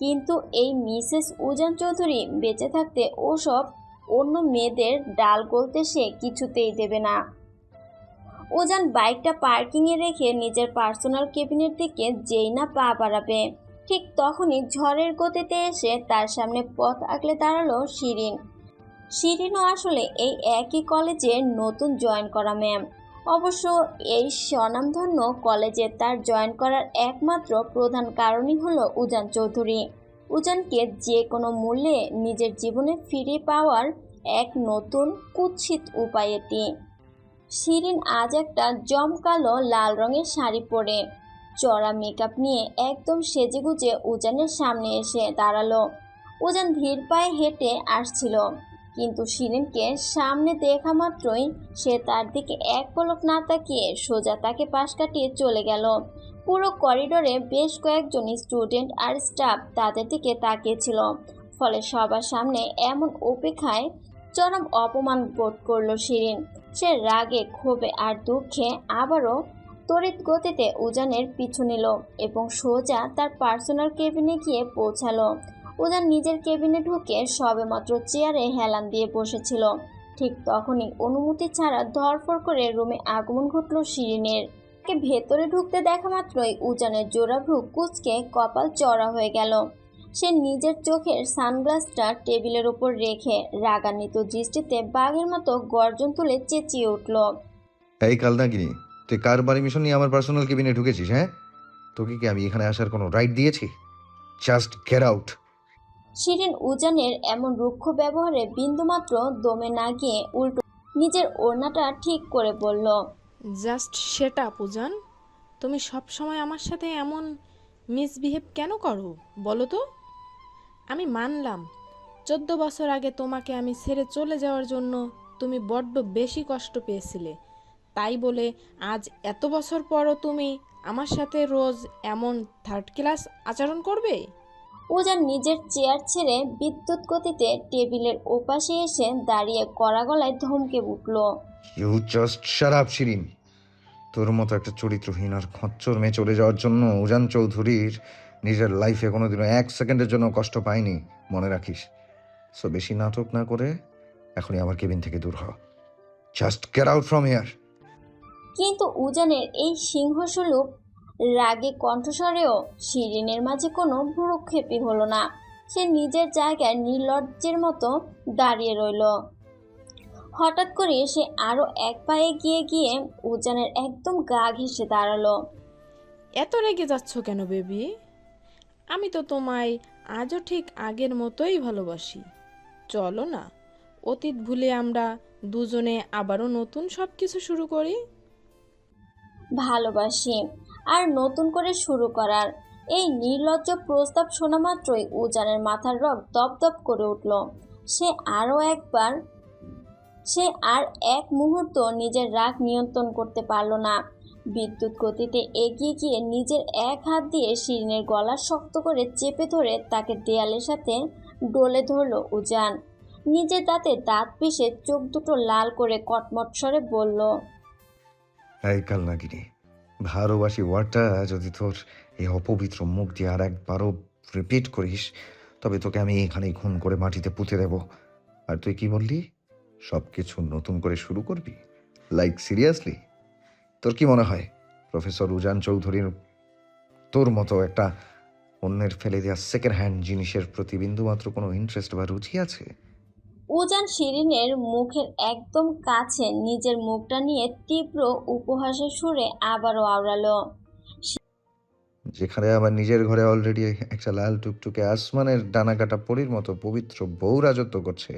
কিন্তু এই মিসেস উজান চৌধুরী বেঁচে থাকতে ওসব অন্য মেয়েদের ডাল গলতে সে কিছুতেই দেবে না। উজান বাইকটা পার্কিংয়ে রেখে নিজের পার্সোনাল কেবিনের দিকে যেই না পা বাড়াবে, ঠিক তখনই ঝড়ের গতিতে এসে তার সামনে পথ আগলে দাঁড়ালো শিরিন। শিরিনও আসলে এই একই কলেজে নতুন জয়েন করা ম্যাম। অবশ্য এই স্বনামধন্য কলেজে তার জয়েন করার একমাত্র প্রধান কারণই হলো উজান চৌধুরী। উজানকে যে কোনো মূল্যে নিজের জীবনে ফিরে পাওয়ার এক নতুন কুৎসিত উপায় এটি। শিরিন আজ একটা জমকালো লাল রঙের শাড়ি পরে চড়া মেকআপ নিয়ে একদম সেজেগুজে উজানের সামনে এসে দাঁড়ালো। উজান ধীর পায়ে হেঁটে আসছিল, কিন্তু শিরিনকে সামনে দেখা মাত্রই সে তার দিকে এক পলক না তাকিয়ে সোজা তাকে পাশ কাটিয়ে চলে গেল। পুরো করিডোরে বেশ কয়েকজন স্টুডেন্ট আর স্টাফ তাদের দিকে তাকিয়েছিল, ফলে সবার সামনে এমন অপেক্ষায় চরম অপমান বোধ করলো শিরিন। সে রাগে, ক্ষোভে আর দুঃখে আবারও তড়িৎ গতিতে উজানের পিছু নিল এবং সোজা তার পার্সোনাল কেবিনে গিয়ে পৌঁছালো। উজান নিজের কেবিনে ঢুকে সবেমাত্র চেয়ারে হেলান দিয়ে বসেছিল, ঠিক তখনই অনুমতি ছাড়া ধরফড় করে রুমে আগমন ঘটল শিরিনের। তাকে ভেতরে ঢুকতে দেখা মাত্রই উজানের জোড়া ভ্রু কুঁচকে কপাল চড়া হয়ে গেল। সে নিজের চোখের সানগ্লাসটা টেবিলের উপর রেখে রাগান্বিত দৃষ্টিতে বাঘের মতো গর্জন তুলে চেঁচিয়ে উঠল। এই কালনাগিনী, তুই কার পারমিশন নিয়ে আমার পার্সোনাল কেবিনে ঢুকেছিস? হ্যাঁ, তোকে কি আমি এখানে আসার কোনো রাইট দিয়েছি? Just get out. শিরিন উজানের এমন রুক্ষ ব্যবহারে বিন্দুমাত্র দমে না গিয়ে উল্টো নিজের ওড়নাটা ঠিক করে বলল, জাস্ট সেট আপ উজান। তুমি সব সময় আমার সাথে এমন মিসবিহেভ কেন করো বলো তো? আমি মানলাম 14 বছর আগে তোমাকে আমি ছেড়ে চলে যাওয়ার জন্য তুমি বড্ড বেশি কষ্ট পেয়েছিলে, তাই বলে আজ এত বছর পরও তুমি আমার সাথে রোজ এমন থার্ড ক্লাস আচরণ করবে? উজান নিজের চেয়ার ছেড়ে বিদ্যুৎ গতিতে টেবিলের ওপাশে এসে দাঁড়িয়ে কড়া গলায় ধমকে উঠল। You just shut up Shirin. তোর মতো একটা চরিত্রহীন আর খচ্চর মেয়ে চলে যাওয়ার জন্য উজান চৌধুরীর নিজের লাইফে কোনোদিনও 1 সেকেন্ডের জন্য কষ্ট পায়নি, মনে রাখিস। সো বেশি নাটক না করে এখনই আমার কেবিন থেকে দূর হ। Just get out from here. কিন্তু উজানের এই সিংহস্বরূপ রাগে কণ্ঠস্বরেও শিরিনের মাঝে কোনো ভ্রুক্ষেপই হলো না। সে নিজের জায়গায় নির্লজ্জের মতো দাঁড়িয়ে রইল। হঠাৎ করে সে আরো এক পা এগিয়ে গিয়ে উজানের একদম গা ঘেঁষে দাঁড়ালো। এত রেগে যাচ্ছ কেন বেবি? আমি তো তোমায় আজও ঠিক আগের মতোই ভালোবাসি। চলো না, অতীত ভুলে আমরা দুজনে আবারও নতুন সব কিছু শুরু করি। ভালোবাসি আর নতুন করে শুরু করার এই নির্লজ্জ প্রস্তাব শোনা মাত্রই উজানের মাথার রগ দপদপ করে উঠল। সে আর এক মুহূর্ত নিজের রাগ নিয়ন্ত্রণ করতে পারল না। বিদ্যুৎ গতিতে এগিয়ে গিয়ে নিজের এক হাত দিয়ে শিরিনের গলা শক্ত করে চেপে ধরে তাকে দেয়ালের সাথে ডলে ধরল উজান। নিজের দাঁতে দাঁত পিষে চোখ দুটো লাল করে কটমট স্বরে বলল, এই কালনাগিনী, ভালোবাসি ওয়ার্ডটা যদি তোর এই অপবিত্র মুখ দিয়ে আর একবারও রিপিট করিস, তবে তোকে আমি এখানেই খুন করে মাটিতে পুঁতে দেব। আর তুই কি বললি? সব কিছু নতুন করে শুরু করবি? Like seriously? তোর কি মনে হয় প্রফেসর উজান চৌধুরীর তোর মতো একটা অন্যের ফেলে দেওয়া সেকেন্ড হ্যান্ড জিনিসের প্রতি বিন্দুমাত্র কোনো ইন্টারেস্ট বা রুচি আছে? উজান শিরিনের মুখের একদম কাছে নিজের মুখটা নিয়ে তীব্র উপহাসের সুরে আবারও আওড়ালো। যেখানে আমার নিজের ঘরে অলরেডি একটা লাল টুকটুকে আসমানের ডানা কাটা পরীর মতো পবিত্র বউ রাজত্ব করছে,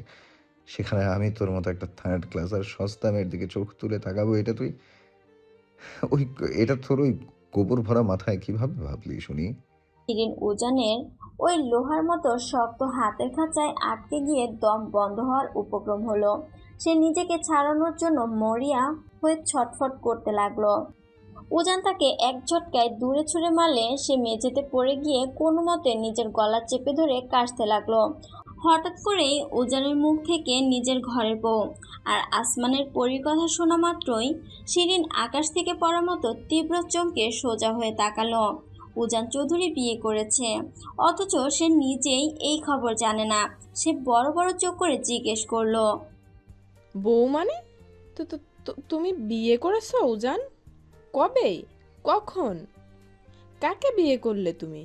সেখানে আমি তোর মতো একটা থার্ড ক্লাস আর সস্তা মেয়ের দিকে চোখ তুলে তাকাবো? ওই এটা তোর ওই গোবর ভরা মাথায় কিভাবে ভাবলি শুনি? শিরিন উজানের ওই লোহার মতো শক্ত হাতের খাঁচায় আটকে গিয়ে দম বন্ধ হওয়ার উপক্রম হলো। সে নিজেকে ছাড়ানোর জন্য মরিয়া হয়ে ছটফট করতে লাগলো। উজান তাকে এক ঝটকায় দূরে ছুঁড়ে মারলে সে মেঝেতে পড়ে গিয়ে কোনো মতে নিজের গলা চেপে ধরে কাশতে লাগলো। হঠাৎ করেই উজানের মুখ থেকে নিজের ঘরের বউ আর আসমানের পরীর কথা শোনা মাত্রই শিরিন আকাশ থেকে পড়ার মতো তীব্র চমকে সোজা হয়ে তাকালো। উজান চৌধুরী বিয়ে করেছে, অথচ সে নিজেই এই খবর জানে না। সে বড় বড় চোখ করে জিজ্ঞেস করলো, বউ মানে? তুমি বিয়ে করেছো উজান? কবে? কখন? কাকে বিয়ে করলে তুমি?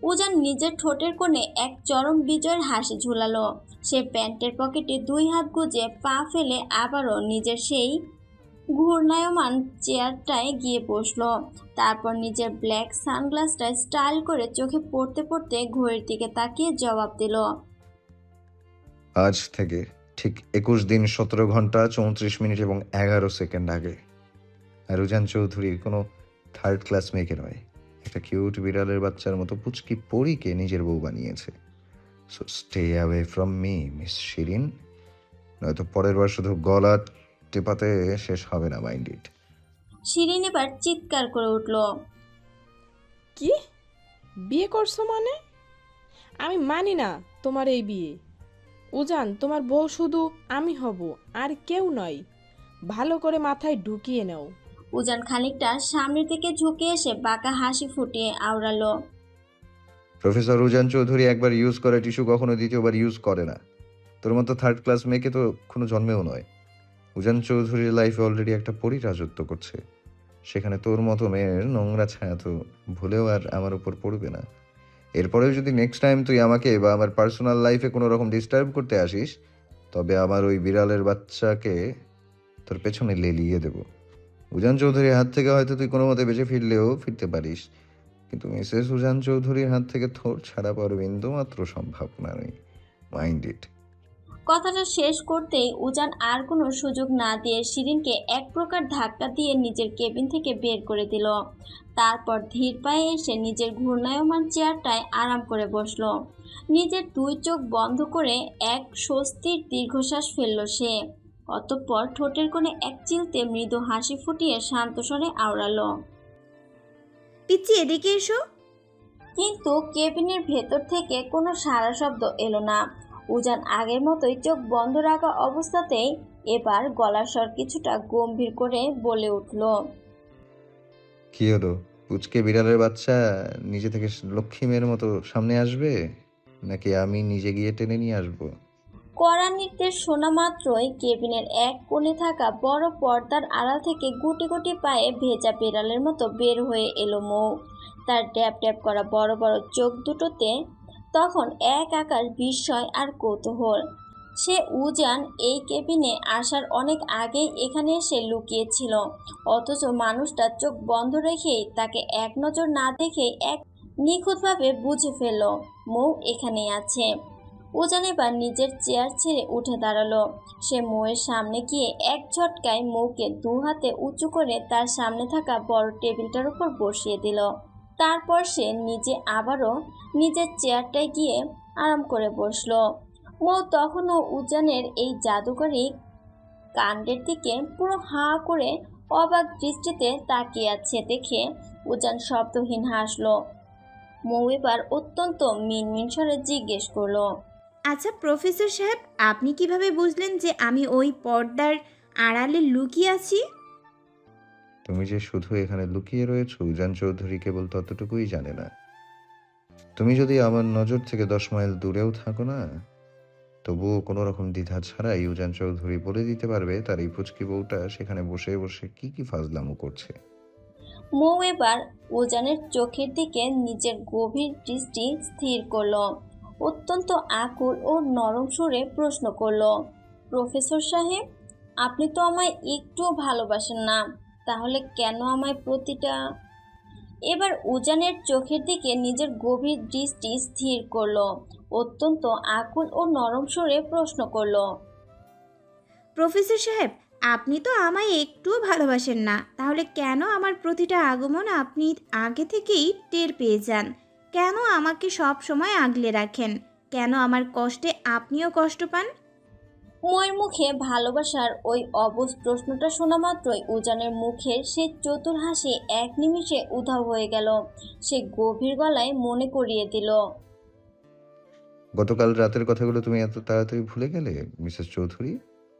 উজান নিজের ঠোঁটের কোণে এক চরম বিজয়ের হাসি ঝুলালো। সে প্যান্টের পকেটে দুই হাত গুজে পা ফেলে আবারও নিজের সেই ঘূর্ণায়মান চেয়ারটায় গিয়ে বসলো। তারপর নিজের ব্ল্যাক সানগ্লাসটায় স্টাইল করে চোখে পড়তে পড়তে ঘড়ির দিকে তাকিয়ে জবাব দিল, আজ থেকে ঠিক 21 দিন 17 ঘন্টা 34 মিনিট এবং 11 সেকেন্ড আগে। আর রুজান চৌধুরী কোনো থার্ড ক্লাস মেয়েকে নয়, একটা কিউট বিড়ালের বাচ্চার মতো পুচকি পরীকে নিজের বউ বানিয়েছে। So stay away from me miss Shirin, নয়তো পরের বার শুধু গলা টেপাতে শেষ হবে না, মাইন্ড ইট। শিরিন এবার চিৎকার করে উঠল, কি? বিয়ে করছো মানে? আমি মানি না তোমার এই বিয়ে। উজান, তোমার বউ শুধু আমি হব, আর কেউ নয়। ভালো করে মাথায় ঢুকিয়ে নাও। উজান খানিকটা সামনের দিকে ঝুঁকে এসে বাঁকা হাসি ফুটিয়ে আওড়ালো, প্রফেসর রুজান চৌধুরী একবার ইউজ করা টিস্যু কখনো দ্বিতীয়বার ইউজ করে না। তোর মতো থার্ড ক্লাস মেয়েকে তো কোনো জন্মেও নয়। উজান চৌধুরীর লাইফে অলরেডি একটা পরী রাজত্ব করছে, সেখানে তোর মতো মেয়ের নোংরা ছায়া তো ভুলেও আর আমার উপর পড়বে না। এরপরেও যদি নেক্সট টাইম তুই আমাকে বা আমার পার্সোনাল লাইফে কোনো রকম ডিস্টার্ব করতে আসিস, তবে আমার ওই বিড়ালের বাচ্চাকে তোর পেছনে লেলিয়ে দেব। উজান চৌধুরীর হাত থেকে হয়তো তুই কোনো মতে বেঁচে ফিরলেও ফিরতে পারিস, কিন্তু মিসেস উজান চৌধুরীর হাত থেকে তোর ছাড়া পাওয়ার বিন্দুমাত্র সম্ভাবনা নেই, মাইন্ড ইট। কথাটা শেষ করতেই উজান আর কোনো সুযোগ না দিয়ে শিরিনকে এক প্রকার ধাক্কা দিয়ে নিজের কেবিন থেকে বের করে দিল। তারপর ধীর পায়ে এসে নিজের ঘূর্ণায়মান চেয়ারটায় আরাম করে বসলো। নিজের দুই চোখ বন্ধ করে এক স্বস্তির দীর্ঘশ্বাস ফেলল সে। অতঃপর ঠোঁটের কোণে এক চিলতে মৃদু হাসি ফুটিয়ে শান্ত স্বরে আওড়ালো, পিচ্ছি এদিকে এসো। কিন্তু কেবিনের ভেতর থেকে কোনো সাড়া শব্দ এলো না। উজান আগের মতোই চোখ বন্ধ রাখা অবস্থাতেই এবার গলার স্বর কিছুটা গম্ভীর করে বলে উঠল, কি হলো, পুচকে বিড়ালের বাচ্চা নিজে থেকে লক্ষ্মী মেয়ের মতো সামনে আসবে, নাকি আমি নিজে গিয়ে টেনে নিয়ে আসবো? কড়া নির্দেশ শোনা মাত্রই কেবিনের এক কোণে থাকা বড় পর্দার আড়াল থেকে গুটি গুটি পায়ে ভেজা বিড়ালের মতো বের হয়ে এলো মৌ। তার ড্যাব ড্যাব করা বড় বড় চোখ দুটোতে তখন এক আকাশ বিস্ময় আর কৌতূহল। সে উজান এই কেবিনে আসার অনেক আগেই এখানে এসে লুকিয়েছিল, অথচ মানুষটা চোখ বন্ধ রেখেই তাকে এক নজর না দেখেই এক নিখুঁতভাবে বুঝে ফেলল মৌ এখানেই আছে। উজান এবার নিজের চেয়ার ছেড়ে উঠে দাঁড়ালো। সে মৌয়ের সামনে গিয়ে এক ঝটকায় মৌকে দু হাতে উঁচু করে তার সামনে থাকা বড় টেবিলটার উপর বসিয়ে দিল। তারপর সে নিজে আবারও নিজের চেয়ারটায় গিয়ে আরাম করে বসলো। মৌ তখনও উজানের এই জাদুকরী কাণ্ডের দিকে পুরো হাঁ করে অবাক দৃষ্টিতে তাকিয়ে আছে দেখে উজান শব্দহীন হাসলো। মৌ এবার অত্যন্ত মিনমিন স্বরে জিজ্ঞেস করলো, আচ্ছা প্রফেসর সাহেব, আপনি কিভাবে বুঝলেন যে আমি ওই পর্দার আড়ালে লুকিয়ে আছি? তুমি যে শুধু এখানে লুকিয়ে রয়েছো, উজান চৌধুরী কেবল ততটুকুই জানে না। তুমি যদি আমার নজর থেকে 10 মাইল দূরেও থাকো না, তবুও কোনো রকম দ্বিধা ছাড়াই উজান চৌধুরী বলে দিতে পারবে তার এই পুচকি বউটা সেখানে বসে বসে কি কি ফাজলামো করছে। মৌ এবার উজানের চোখের দিকে নিজের গভীর দৃষ্টি স্থির করলো। অত্যন্ত আকুল ও নরম সুরে প্রশ্ন করলো, প্রফেসর সাহেব, আপনি তো আমায় একটুও ভালোবাসেন না, তাহলে কেন আমায় এবার উজানের চোখের দিকে নিজের গভীর দৃষ্টি স্থির করলো, অত্যন্ত আকুল ও নরম স্বরে প্রশ্ন করলো। প্রফেসর সাহেব, আপনি তো আমায় একটুও ভালোবাসেন না, তাহলে কেন আমার প্রতিটা আগমন আপনি আগে থেকেই টের পেয়ে যান? কেন আমাকে সব সময় আগলে রাখেন? কেন আমার কষ্টে আপনিও কষ্ট পান? ময়ের মুখে ভালোবাসার ওই অবুঝ প্রশ্নটা শোনা মাত্রই উজানের মুখের সেই চতুর হাসি এক নিমিষে উধাও হয়ে গেল। সে গভীর গলায় মনে করিয়ে দিল। গতকাল রাতের কথাগুলো তুমি এত তাড়াতাড়ি ভুলে গেলে মিসেস চৌধুরী?